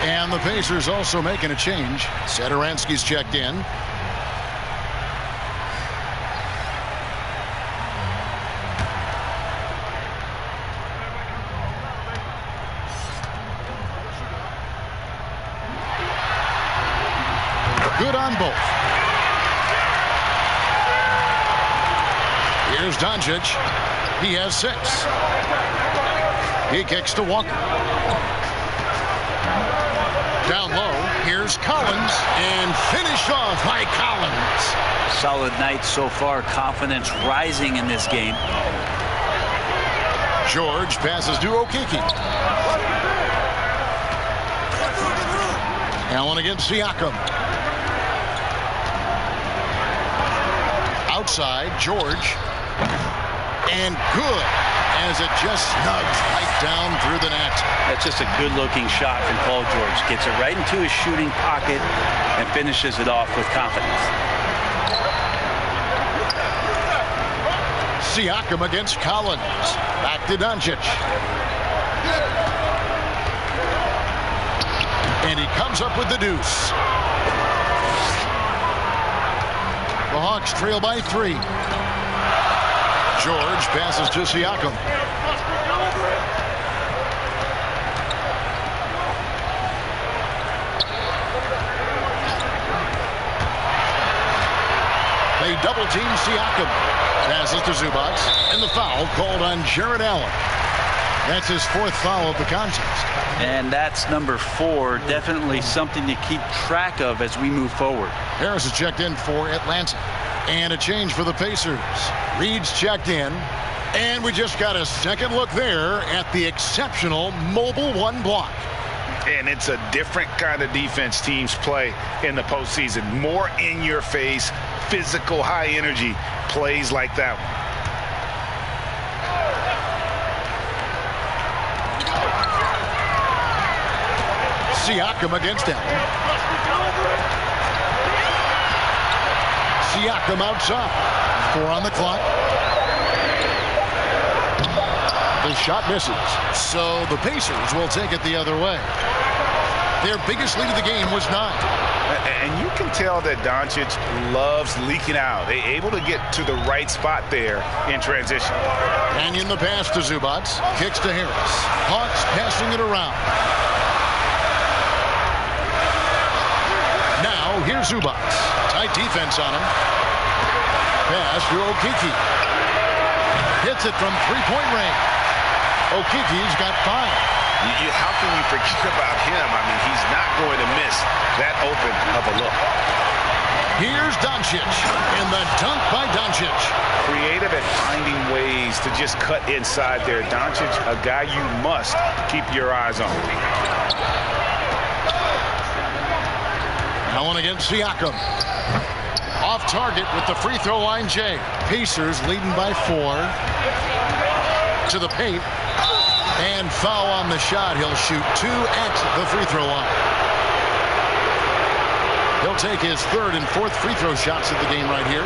And the Pacers also making a change. Satoransky's checked in. Good on both. Here's Doncic. He has 6. He kicks to Walker. Down low, here's Collins, and finished off by Collins. Solid night so far. Confidence rising in this game. George passes to Okeke. Allen against Siakam. Outside, George. And good, as it just snugs right down through the net. That's just a good-looking shot from Paul George. Gets it right into his shooting pocket and finishes it off with confidence. Siakam against Collins. Back to Doncic. And he comes up with the deuce. The Hawks trail by 3. George passes to Siakam. They double team Siakam. Passes to Zubac. And the foul called on Jared Allen. That's his 4th foul of the contest. And that's number 4. Definitely something to keep track of as we move forward. Harris is checked in for Atlanta. And a change for the Pacers. Reed's checked in. And we just got a second look there at the exceptional mobile 1 block. And it's a different kind of defense teams play in the postseason. More in your face, physical, high energy plays like that one. Siakam against Allen. Siakam outside. 4 on the clock. The shot misses. So the Pacers will take it the other way. Their biggest lead of the game was 9. And you can tell that Doncic loves leaking out. They're able to get to the right spot there in transition. And in the pass to Zubac. Kicks to Harris. Hawks passing it around. Now here's Zubac. Tight defense on him. Pass to Okeke. Hits it from 3-point range. Okeke's got 5. How can you forget about him? I mean, he's not going to miss that open of a look. Here's Doncic, and the dunk by Doncic. Creative at finding ways to just cut inside there. Doncic, a guy you must keep your eyes on. Now on against Siakam. Off target with the free throw line, Jay. Pacers leading by 4. To the paint. And foul on the shot. He'll shoot 2 at the free throw line. He'll take his 3rd and 4th free throw shots of the game right here.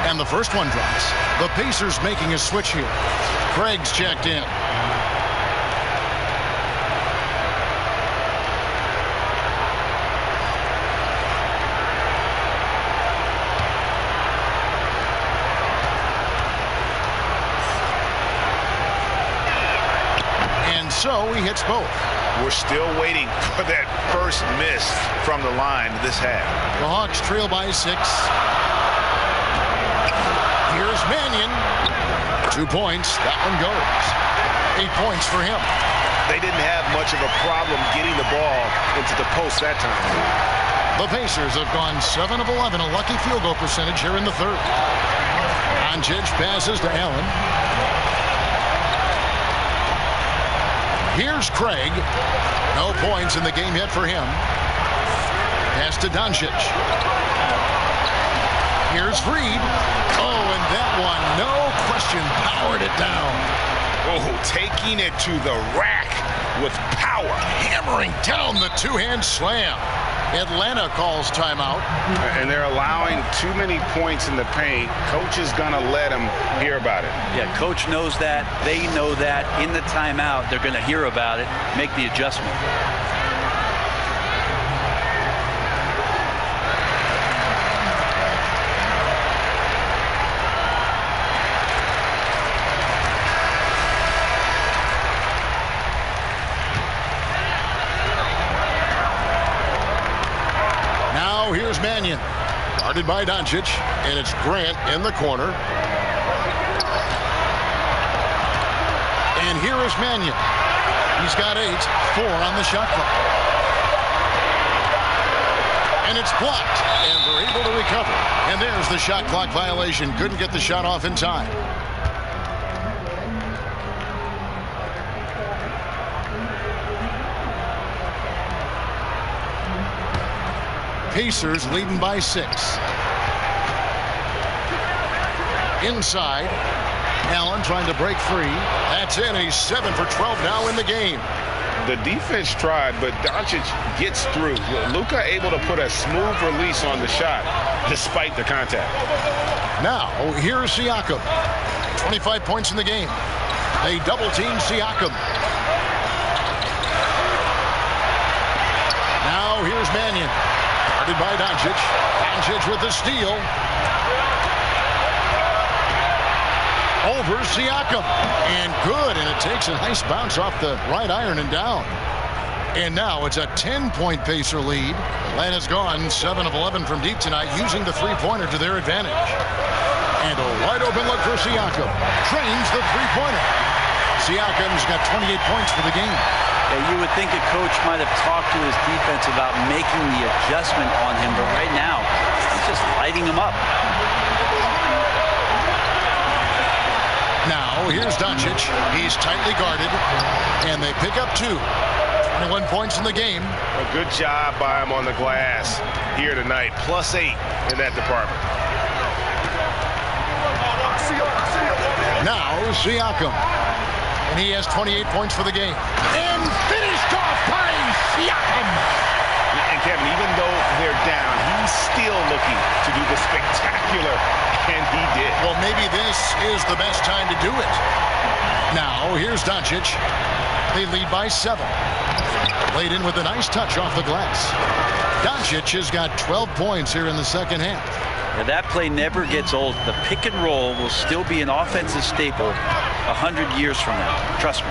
And the first one drops. The Pacers making a switch here. Craig's checked in. And so he hits both. We're still waiting for that first miss from the line this half. The Hawks trail by 6. Here's Mannion. 2 points. That one goes. 8 points for him. They didn't have much of a problem getting the ball into the post that time. The Pacers have gone 7 of 11, a lucky field goal percentage here in the 3rd. Doncic passes to Allen. Here's Craig. No points in the game yet for him. Pass to Doncic. Here's Reed. Oh, and that one, no question, powered it down. Oh, taking it to the rack with power. Hammering down the 2-hand slam. Atlanta calls timeout. And they're allowing too many points in the paint. Coach is going to let them hear about it. Yeah, coach knows that. They know that. In the timeout, they're going to hear about it, make the adjustment. Here's Mannion, guarded by Doncic, and it's Grant in the corner. And here is Mannion. He's got 8, 4 on the shot clock. And it's blocked, and they're able to recover. And there's the shot clock violation. Couldn't get the shot off in time. Pacers leading by 6. Inside. Allen trying to break free. That's in. He's 7 for 12 now in the game. The defense tried, but Doncic gets through. Luka able to put a smooth release on the shot despite the contact. Now, here's Siakam. 25 points in the game. They double-team Siakam. Now, here's Mannion. Guarded by Doncic. Doncic with the steal. Over Siakam. And good. And it takes a nice bounce off the right iron and down. And now it's a 10-point Pacer lead. Atlanta's gone 7 of 11 from deep tonight, using the three-pointer to their advantage. And a wide-open look for Siakam. Trains the three-pointer. Siakam's got 28 points for the game. Yeah, you would think a coach might have talked to his defense about making the adjustment on him, but right now, he's just lighting him up. Now, here's Doncic. He's tightly guarded, and they pick up 2. 21 points in the game. A good job by him on the glass here tonight. +8 in that department. Now, Siakam. And he has 28 points for the game. And finished off by Siakam. And Kevin, even though they're down, he's still looking to do the spectacular, and he did. Well, maybe this is the best time to do it. Now, here's Doncic. They lead by 7. Laid in with a nice touch off the glass. Doncic has got 12 points here in the second half. Yeah, that play never gets old. The pick and roll will still be an offensive staple 100 years from now. Trust me.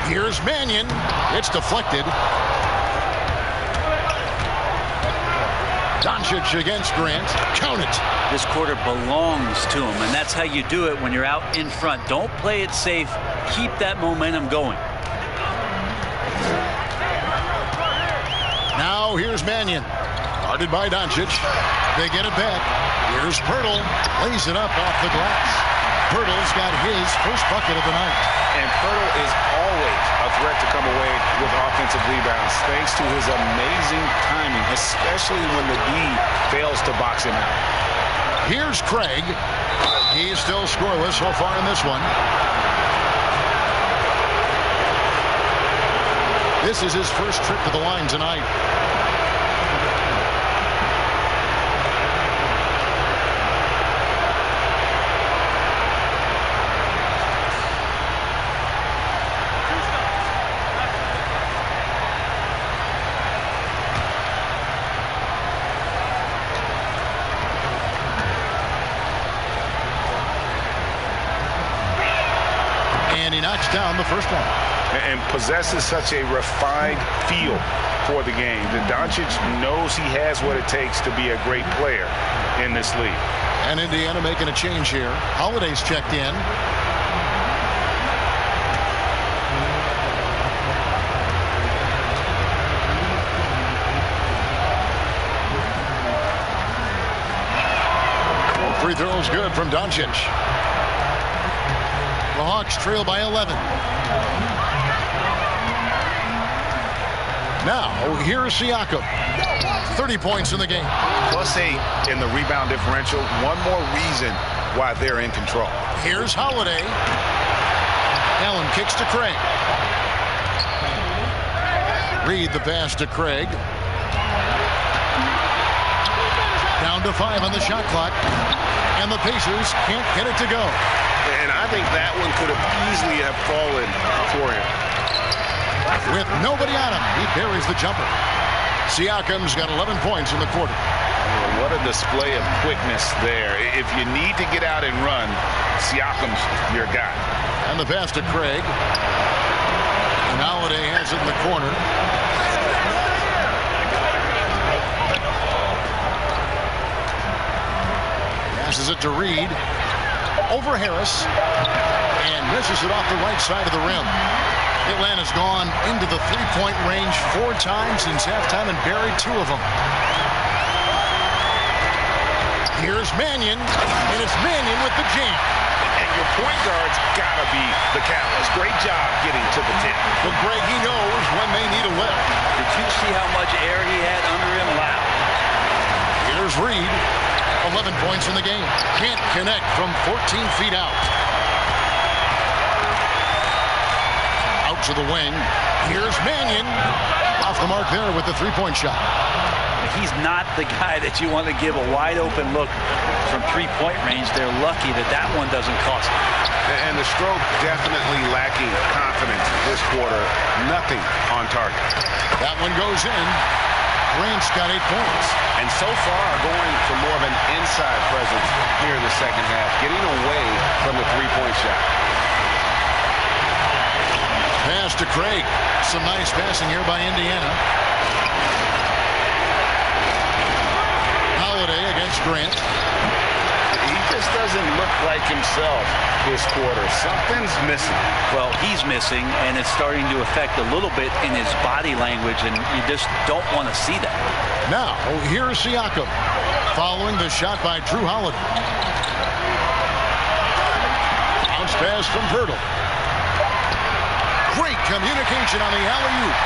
Here's Mannion. It's deflected. Doncic against Grant. Count it. This quarter belongs to him, and that's how you do it when you're out in front. Don't play it safe. Keep that momentum going. Now here's Mannion. Guarded by Doncic. They get it back. Here's Pirtle. Lays it up off the glass. Pirtle's got his first bucket of the night. And Pirtle is always a threat to come away with offensive rebounds thanks to his amazing timing, especially when the D fails to box him out. Here's Craig. He's still scoreless so far in this one. This is his first trip to the line tonight. And he knocks down the first one. And possesses such a refined feel for the game. And Doncic knows he has what it takes to be a great player in this league. And Indiana making a change here. Holiday's checked in. Free throws good from Doncic. The Hawks trail by 11. Now, here's Siakam. 30 points in the game. +8 in the rebound differential. One more reason why they're in control. Here's Holiday. Allen kicks to Craig. Reed the pass to Craig. Down to 5 on the shot clock. And the Pacers can't get it to go. And I think that one could have easily have fallen for him. With nobody on him, he buries the jumper. Siakam's got 11 points in the quarter. What a display of quickness there. If you need to get out and run, Siakam's your guy. And the pass to Craig. And Holiday has it in the corner. Passes it to Reed. Over Harris. And misses it off the right side of the rim. Atlanta's gone into the three-point range 4 times since halftime and buried 2 of them. Here's Mannion, and it's Mannion with the jam. And your point guard's got to be the catalyst. Great job getting to the 10. But Greg, he knows when they need a lift. Did you see how much air he had under him? Wow. Here's Reed. 11 points in the game. Can't connect from 14 feet out. Out to the wing. Here's Mannion. Off the mark there with the three-point shot. He's not the guy that you want to give a wide-open look from three-point range. They're lucky that that one doesn't cost them. And the stroke definitely lacking confidence this quarter. Nothing on target. That one goes in. Grant's got 8 points. And so far going for more of an inside presence here in the second half, getting away from the three-point shot. Pass to Craig. Some nice passing here by Indiana. Holiday against Grant. He just doesn't look like himself this quarter. Something's missing. Well, he's missing, and it's starting to affect a little bit in his body language, and you just don't want to see that. Now, here's Siakam following the shot by Drew Holiday. Bounce pass from Pirtle. Great communication on the alley-oop.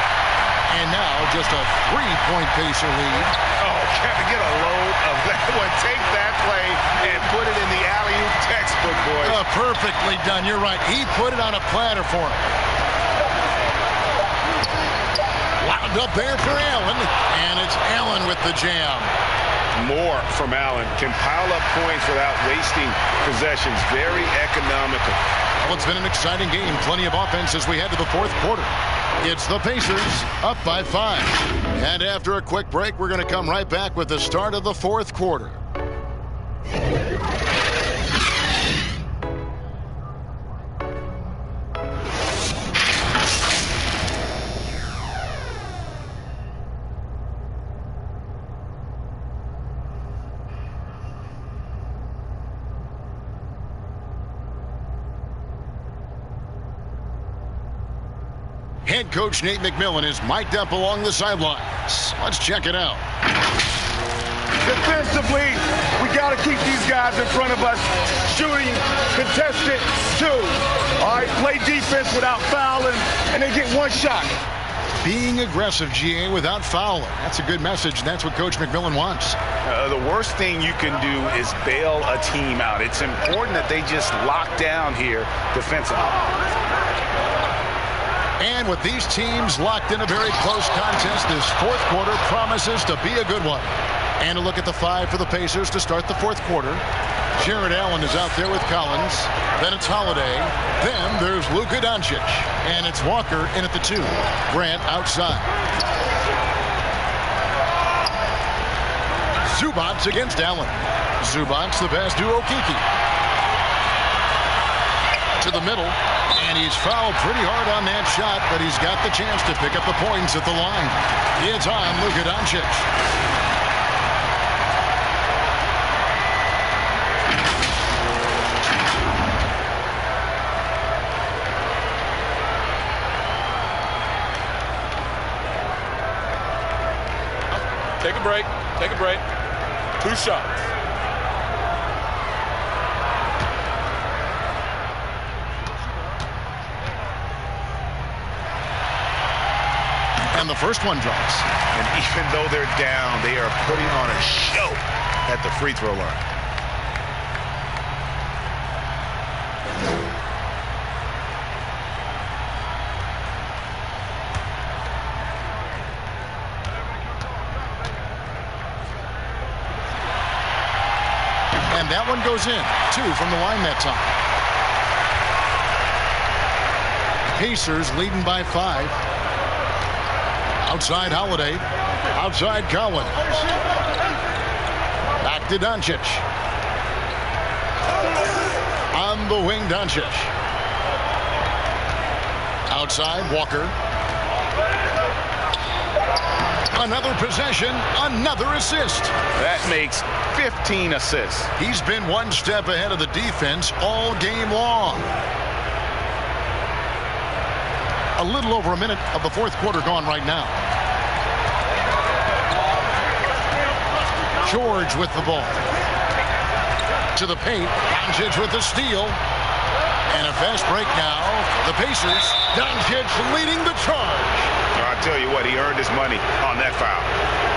And now just a 3-point Pacer lead. Oh, can we get a load of that one? Take that play and put it in the alley-oop textbook, boys. Perfectly done. You're right. He put it on a platter for him. Wound up there for Allen. And it's Allen with the jam. More from Allen. Can pile up points without wasting possessions. Very economical. Well, it's been an exciting game. Plenty of offense as we head to the fourth quarter. It's the Pacers up by 5. And after a quick break, we're going to come right back with the start of the fourth quarter. Head coach Nate McMillan is mic'd up along the sidelines. Let's check it out. Defensively, we got to keep these guys in front of us. Shooting, contested, 2. All right, play defense without fouling, and they get one shot. Being aggressive, GA, without fouling. That's a good message, and that's what Coach McMillan wants. The worst thing you can do is bail a team out. It's important that they just lock down here defensively. And with these teams locked in a very close contest, this fourth quarter promises to be a good one. And a look at the 5 for the Pacers to start the fourth quarter. Jared Allen is out there with Collins. Then it's Holiday. Then there's Luka Doncic. And it's Walker in at the 2. Grant outside. Zubac against Allen. Zubac the pass to Okeke. To the middle. And he's fouled pretty hard on that shot, but he's got the chance to pick up the points at the line. It's on Luka Doncic. Take a break. Take a break. 2 shots. And the first one drops. And even though they're down, they are putting on a show at the free throw line. And that one goes in. 2 from the line that time. Pacers leading by 5. Outside Holiday. Outside Collins. Back to Doncic. On the wing, Doncic. Outside, Walker. Another possession, another assist. That makes 15 assists. He's been one step ahead of the defense all game long. A little over a minute of the fourth quarter gone right now. George with the ball. To the paint. Doncic with the steal. And a fast break now. The Pacers. Doncic leading the charge. I tell you what, he earned his money on that foul.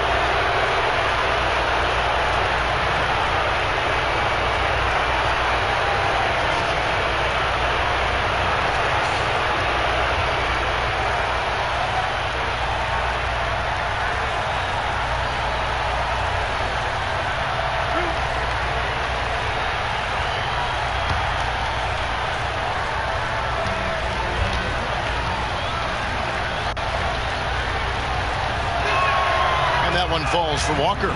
Falls for Walker.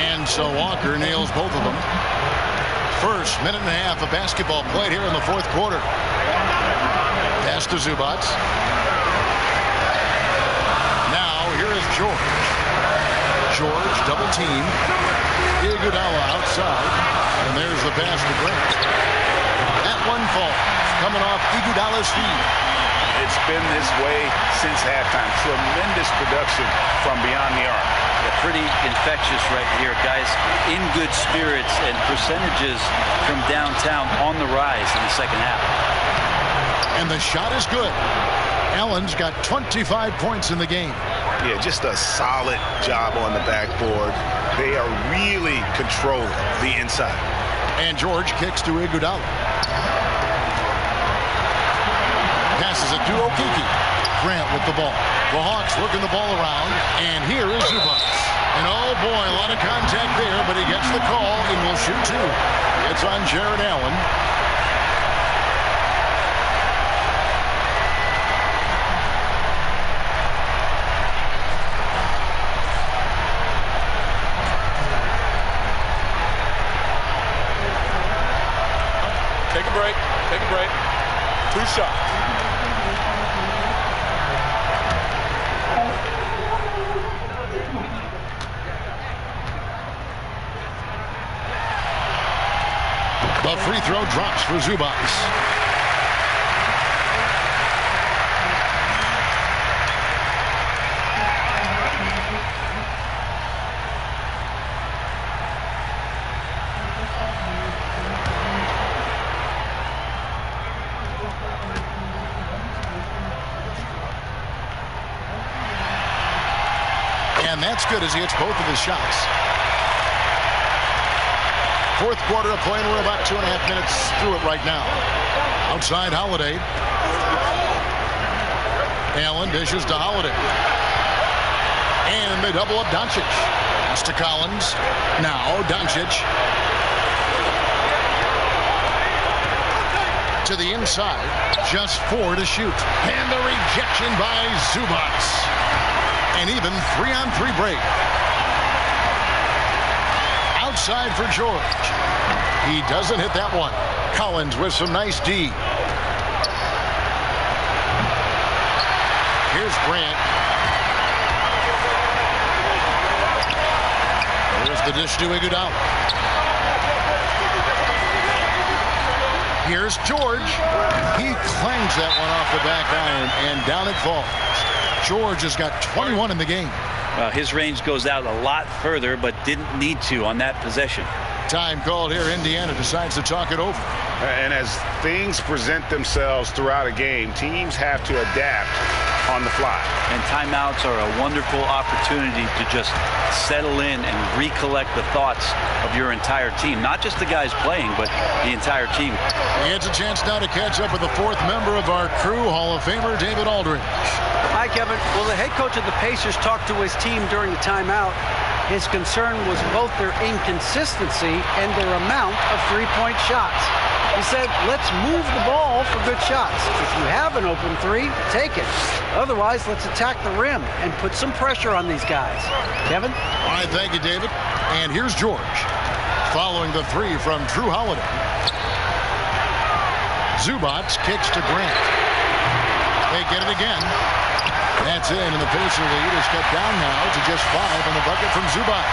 And so Walker nails both of them. First minute and a half of basketball played here in the fourth quarter. Pass to Zubac. Now here is George. George double team. Iguodala outside. And there's the pass to Grant. That one falls. Coming off Iguodala's feet. It's been this way since halftime. Tremendous production from beyond the arc. Yeah, pretty infectious right here. Guys in good spirits and percentages from downtown on the rise in the second half. And the shot is good. Allen's got 25 points in the game. Yeah, just a solid job on the backboard. They are really controlling the inside. And George kicks to Iguodala. Passes it to Okeke. Grant with the ball. The Hawks working the ball around. And here is Zubac. And oh boy, a lot of contact there, but he gets the call and will shoot two. It's on Jared Allen. Take a break. Take a break. 2 shots. The free throw drops for Zubac. And that's good as he hits both of his shots. Fourth quarter of play, and we're about 2.5 minutes through it right now. Outside Holiday. Allen dishes to Holiday. And they double up Doncic. Pass to Collins. Now Doncic. To the inside. Just 4 to shoot. And the rejection by Zubac. And even 3-on-3 break. Outside for George. He doesn't hit that one. Collins with some nice D. Here's Grant. There's the dish to Iguodala. Here's George. He clangs that one off the back iron, and down it falls. George has got 21 in the game. His range goes out a lot further, but didn't need to on that possession. Time called here. Indiana decides to talk it over. And as things present themselves throughout a game, teams have to adapt on the fly. And timeouts are a wonderful opportunity to just settle in and recollect the thoughts of your entire team. Not just the guys playing, but the entire team. It's a chance now to catch up with the fourth member of our crew, Hall of Famer David Aldridge. Hi, Kevin. Well, the head coach of the Pacers talked to his team during the timeout. His concern was both their inconsistency and their amount of three-point shots. He said, let's move the ball for good shots. If you have an open three, take it. Otherwise, let's attack the rim and put some pressure on these guys. Kevin? All right, thank you, David. And here's George. Following the three from Drew Holiday. Zubac kicks to Grant. They get it again. That's in, and the Pacer lead is cut down now to just 5 on the bucket from Zubac.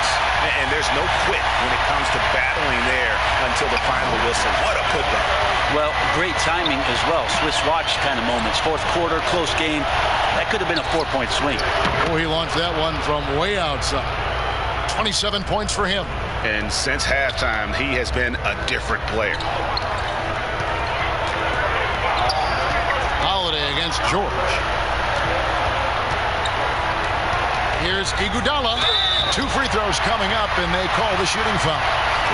And there's no quit when it comes to battling there until the final whistle. What a putback. Well, great timing as well. Swiss watch kind of moments. Fourth quarter, close game. That could have been a 4-point swing. Oh, he launched that one from way outside. 27 points for him. And since halftime, he has been a different player. Holiday against George. Here's Iguodala. 2 free throws coming up, and they call the shooting foul.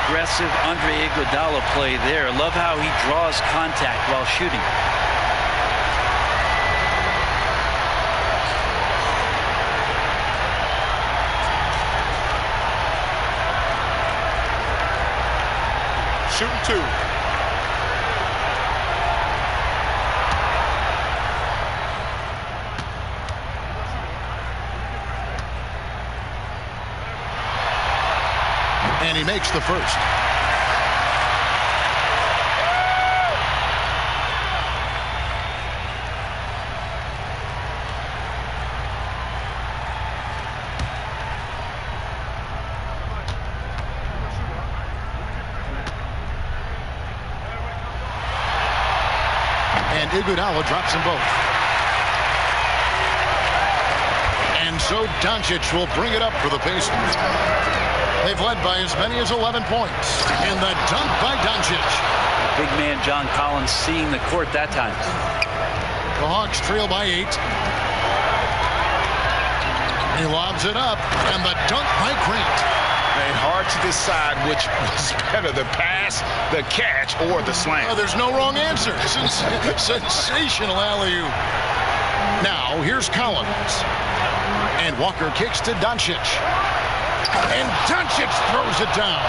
Aggressive Andre Iguodala play there. Love how he draws contact while shooting. Shooting 2. And he makes the first. And Iguodala drops them both. And so Doncic will bring it up for the Pacers. They've led by as many as 11 points. And the dunk by Doncic. Big man John Collins seeing the court that time. The Hawks trail by 8. He lobs it up. And the dunk by Grant. And hard to decide which was better, the pass, the catch, or the slam. Oh, there's no wrong answer. Sensational alley-oop. Now, here's Collins. And Walker kicks to Doncic. And Doncic throws it down.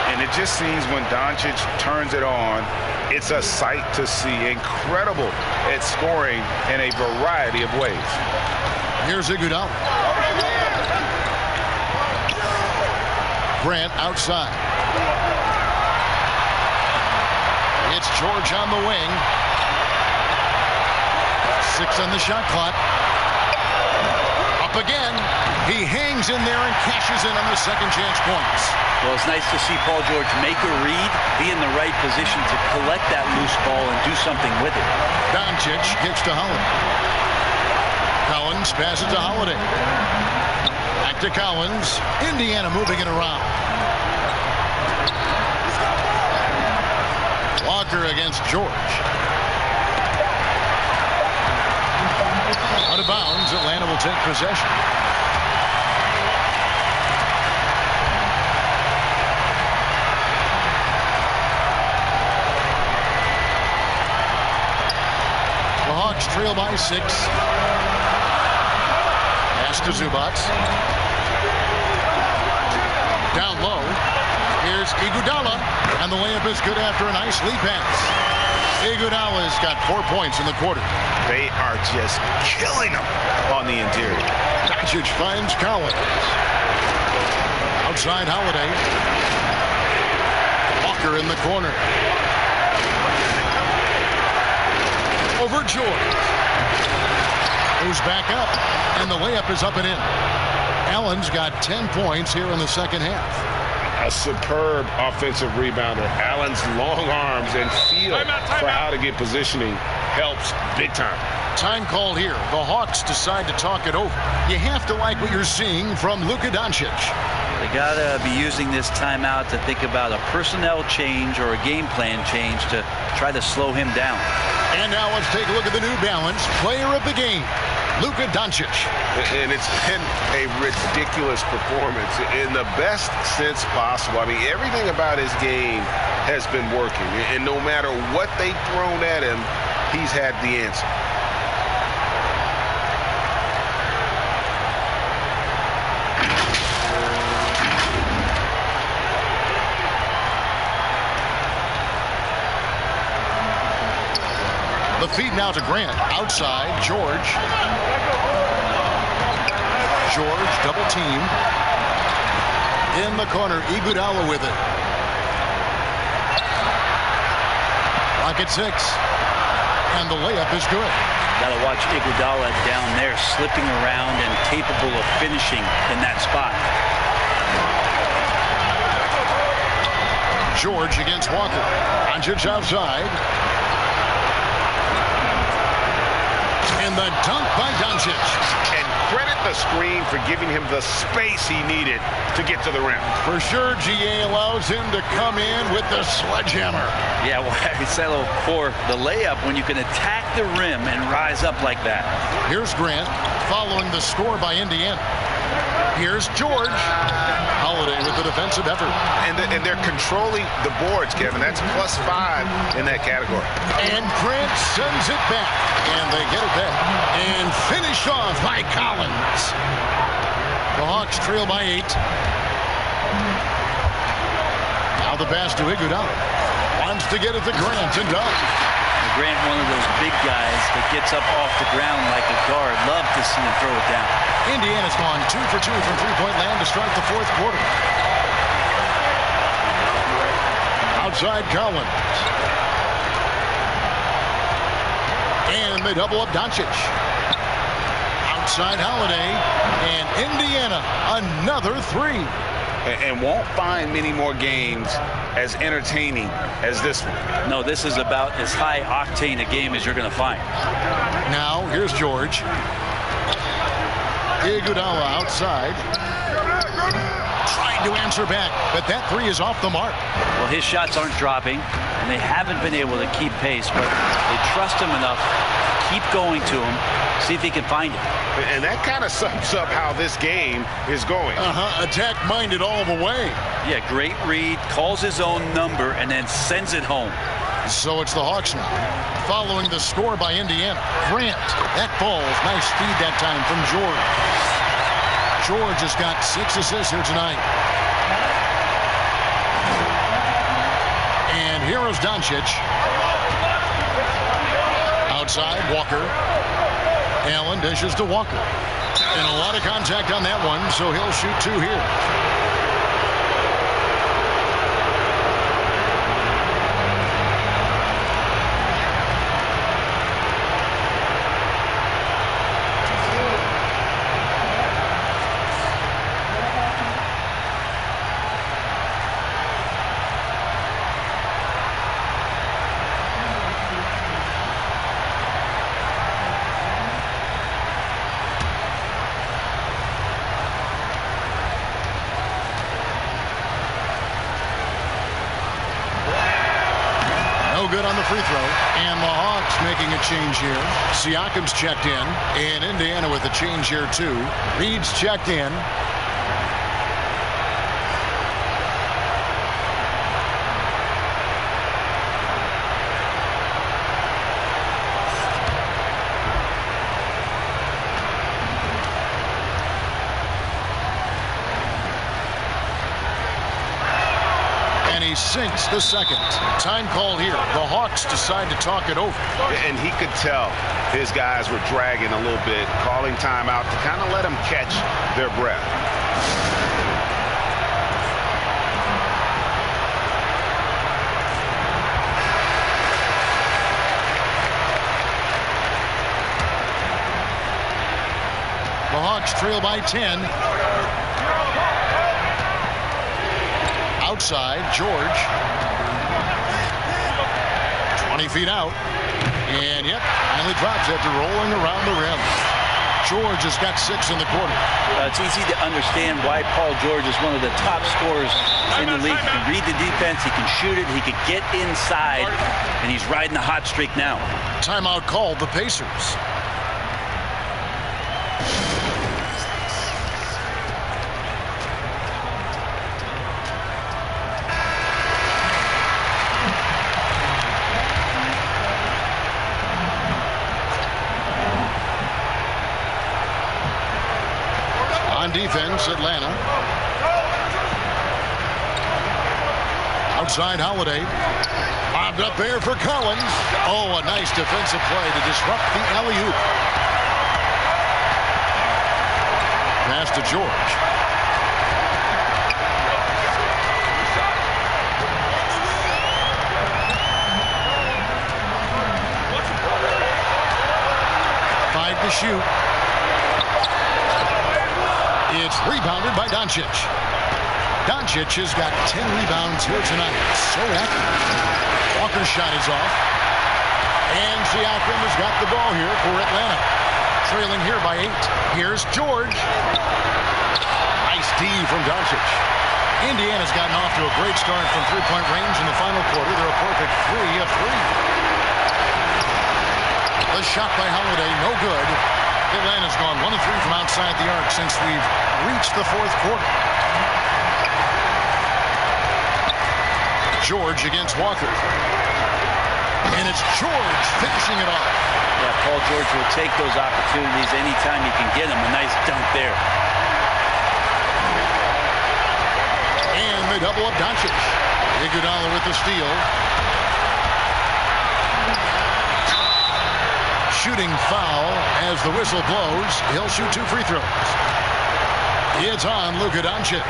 And it just seems when Doncic turns it on, it's a sight to see. Incredible at scoring in a variety of ways. Here's Iguodala. Grant outside. It's George on the wing. 6 on the shot clock. Up again. He hangs in there and cashes in on the second chance points. Well, it's nice to see Paul George make a read, be in the right position to collect that loose ball and do something with it. Doncic kicks to Holiday. Collins passes to Holiday. Back to Collins. Indiana moving it around. Walker against George. Out of bounds, Atlanta will take possession. The Hawks trail by 6. Pass to Zubac. Down low. Here's Iguodala. And the layup is good after a nice lead pass. Iguodala's got 4 points in the quarter. They are just killing them on the interior. Doncic finds Collins. Outside Holiday. Walker in the corner. Over George. Goes back up. And the layup is up and in. Allen's got 10 points here in the second half. A superb offensive rebounder. Allen's long arms and feel for how to get positioning helps big time. Time called here. The Hawks decide to talk it over. You have to like what you're seeing from Luka Doncic. They got to be using this timeout to think about a personnel change or a game plan change to try to slow him down. And now let's take a look at the New Balance player of the game, Luka Doncic. And it's been a ridiculous performance in the best sense possible. I mean, everything about his game has been working. And no matter what they've thrown at him, he's had the answer. The feed now to Grant. Outside, George. George, double team. In the corner, Iguodala with it. Clock at 6. And the layup is good. Got to watch Iguodala down there, slipping around and capable of finishing in that spot. George against Walker. Doncic outside. And the dunk by Doncic. And credit the screen for giving him the space he needed to get to the rim. For sure, GA allows him to come in with the sledgehammer. Yeah, well, I said before, the layup, when you can attack the rim and rise up like that. Here's Grant following the score by Indiana. Here's George. Holiday with the defensive effort. And they're controlling the boards, Kevin. That's +5 in that category. And Grant sends it back. And they get it back. And finished off by Collins. The Hawks trail by 8. Now the pass to Iguodala. Wants to get it to Grant and does. Grant, one of those big guys that gets up off the ground like a guard. Love to see him throw it down. Indiana's gone 2 for 2 from three-point land to start the fourth quarter. Outside Collins. And they double up Doncic. Outside Holiday. And Indiana, another 3. And won't find many more games as entertaining as this one. No, this is about as high octane a game as you're going to find. Now, here's George. Iguodala outside. Trying to answer back, but that 3 is off the mark. Well, his shots aren't dropping, and they haven't been able to keep pace, but they trust him enough. Keep going to him. See if he can find it. And that kind of sums up how this game is going. Attack-minded all the way. Yeah, great read, calls his own number, and then sends it home. So it's the Hawks now, following the score by Indiana. Grant, that falls. Nice speed that time from George. George has got 6 assists here tonight. And here is Doncic. Outside, Walker. Allen dishes to Walker. And a lot of contact on that one, so he'll shoot 2 here. Good on the free throw, and the Hawks making a change here. Siakam's checked in, and Indiana with a change here too. Reed's checked in. Sinks the second. Time call here. The Hawks decide to talk it over. And he could tell his guys were dragging a little bit, calling timeout to kind of let them catch their breath. The Hawks trail by 10. Outside, George. 20 feet out. And, yep, finally drops after rolling around the rim. George has got 6 in the quarter. It's easy to understand why Paul George is one of the top scorers in the league. He can read the defense, he can shoot it, he can get inside, and he's riding the hot streak now. Timeout called the Pacers. Defense, Atlanta. Outside Holiday. Bobbed up there for Collins. Oh, a nice defensive play to disrupt the alley-oop. Pass to George. Tried to shoot. It's rebounded by Doncic. Doncic has got 10 rebounds here tonight. So active. Walker's shot is off. And Siakam has got the ball here for Atlanta. Trailing here by 8. Here's George. Nice D from Doncic. Indiana's gotten off to a great start from three-point range in the final quarter. They're a perfect 3 of 3. The shot by Holiday, no good. Atlanta's gone 1 of 3 from outside the arc since we've reached the fourth quarter. George against Walker. And it's George finishing it off. Yeah, Paul George will take those opportunities anytime he can get them. A nice dunk there. And they double up Doncic. Iguodala with the steal. Shooting foul as the whistle blows. He'll shoot 2 free throws. It's on Luka Doncic.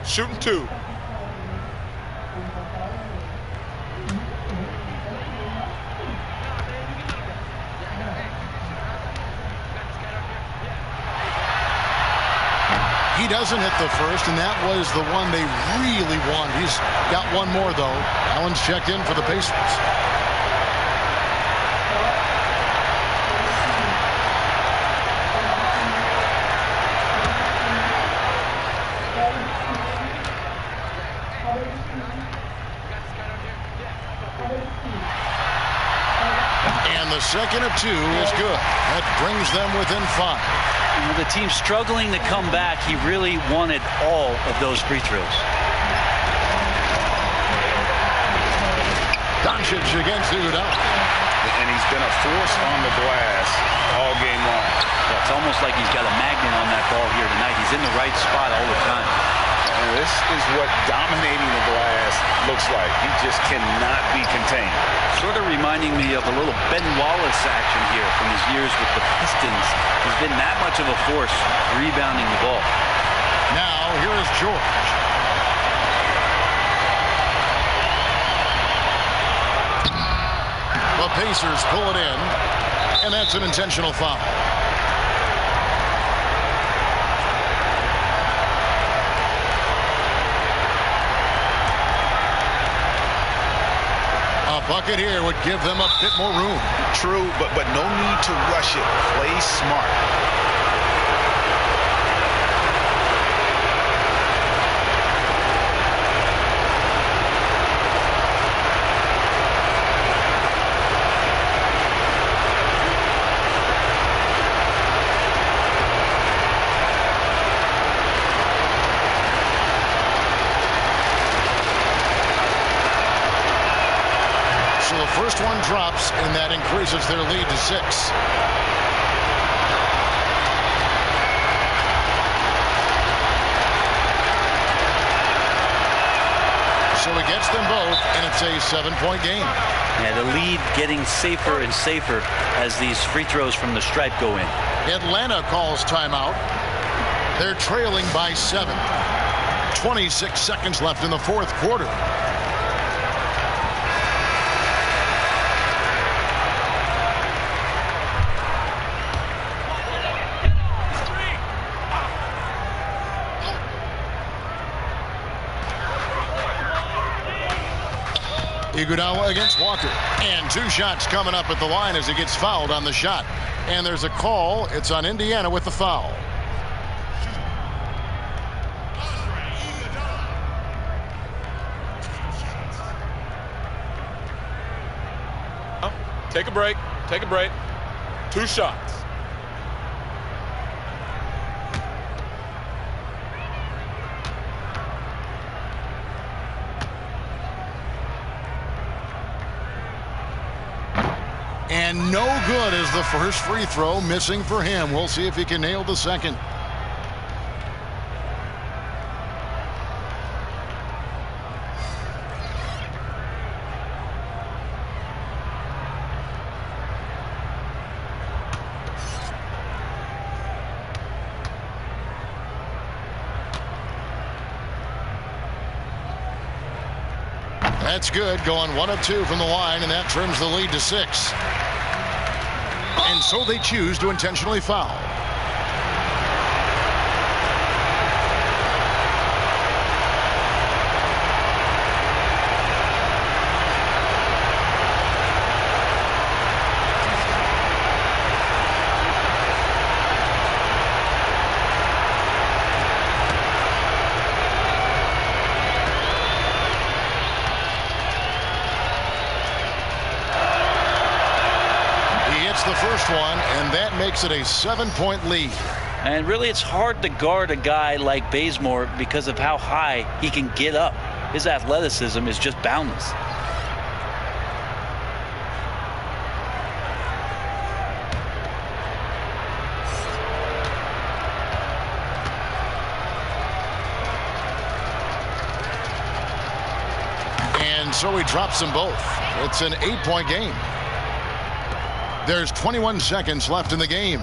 Shooting 2. He doesn't hit the first, and that was the one they really wanted. He's got one more, though. Allen's checked in for the Pacers. And the second of 2 is good. That brings them within 5. The team's struggling to come back. He really wanted all of those free throws. Doncic against Iguodala. And he's been a force on the glass all game long. Yeah, it's almost like he's got a magnet on that ball here tonight. He's in the right spot all the time. And this is what dominating the glass looks like. He just cannot be contained. Sort of reminding me of a little Ben Wallace action here from his years with the Pistons. He's been that much of a force rebounding the ball. Now, here is George. The Pacers pull it in, and that's an intentional foul. A bucket here would give them a bit more room. True, but no need to rush it. Play smart. So the first one drops, and that increases their lead to 6. So he gets them both, and it's a 7-point game. Yeah, the lead getting safer and safer as these free throws from the stripe go in. Atlanta calls timeout. They're trailing by 7. 26 seconds left in the fourth quarter. Iguodala against Walker. And 2 shots coming up at the line as he gets fouled on the shot. And there's a call. It's on Indiana with the foul. Take a break. Take a break. 2 shots. And no good is the first free throw, missing for him. We'll see if he can nail the second. That's good, going 1 of 2 from the line, and that trims the lead to 6. And so they choose to intentionally foul. The first one, and that makes it a 7-point lead. And really, it's hard to guard a guy like Bazemore because of how high he can get up. His athleticism is just boundless. And so he drops them both. It's an 8-point game. There's 21 seconds left in the game.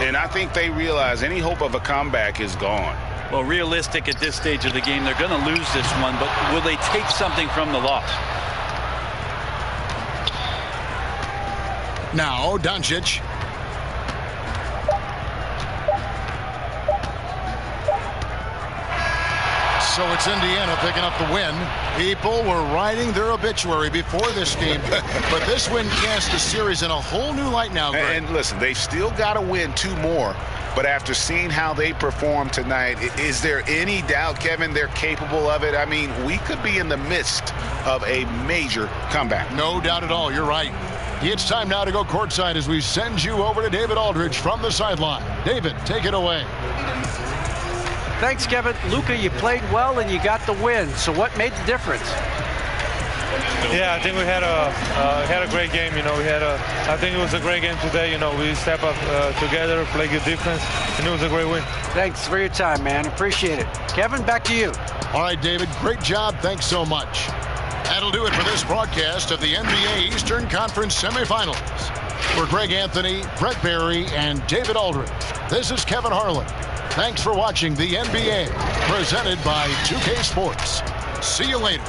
And I think they realize any hope of a comeback is gone. Well, realistic at this stage of the game, they're going to lose this one, but will they take something from the loss? Now, Doncic. So it's Indiana picking up the win. People were writing their obituary before this game, but this win casts the series in a whole new light now, Greg. And listen, they've still got to win 2 more, but after seeing how they performed tonight, is there any doubt, Kevin, they're capable of it? I mean, we could be in the midst of a major comeback. No doubt at all. You're right. It's time now to go courtside as we send you over to David Aldridge from the sideline. David, take it away. Thanks, Kevin. Luka, you played well and you got the win. So what made the difference? Yeah, I think we had a great game. You know, I think it was a great game today. You know, we step up together, play good defense, and it was a great win. Thanks for your time, man. Appreciate it. Kevin, back to you. All right, David, great job. Thanks so much. That'll do it for this broadcast of the NBA Eastern Conference Semifinals. For Greg Anthony, Brett Barry, and David Aldridge, this is Kevin Harlan. Thanks for watching the NBA, presented by 2K Sports. See you later.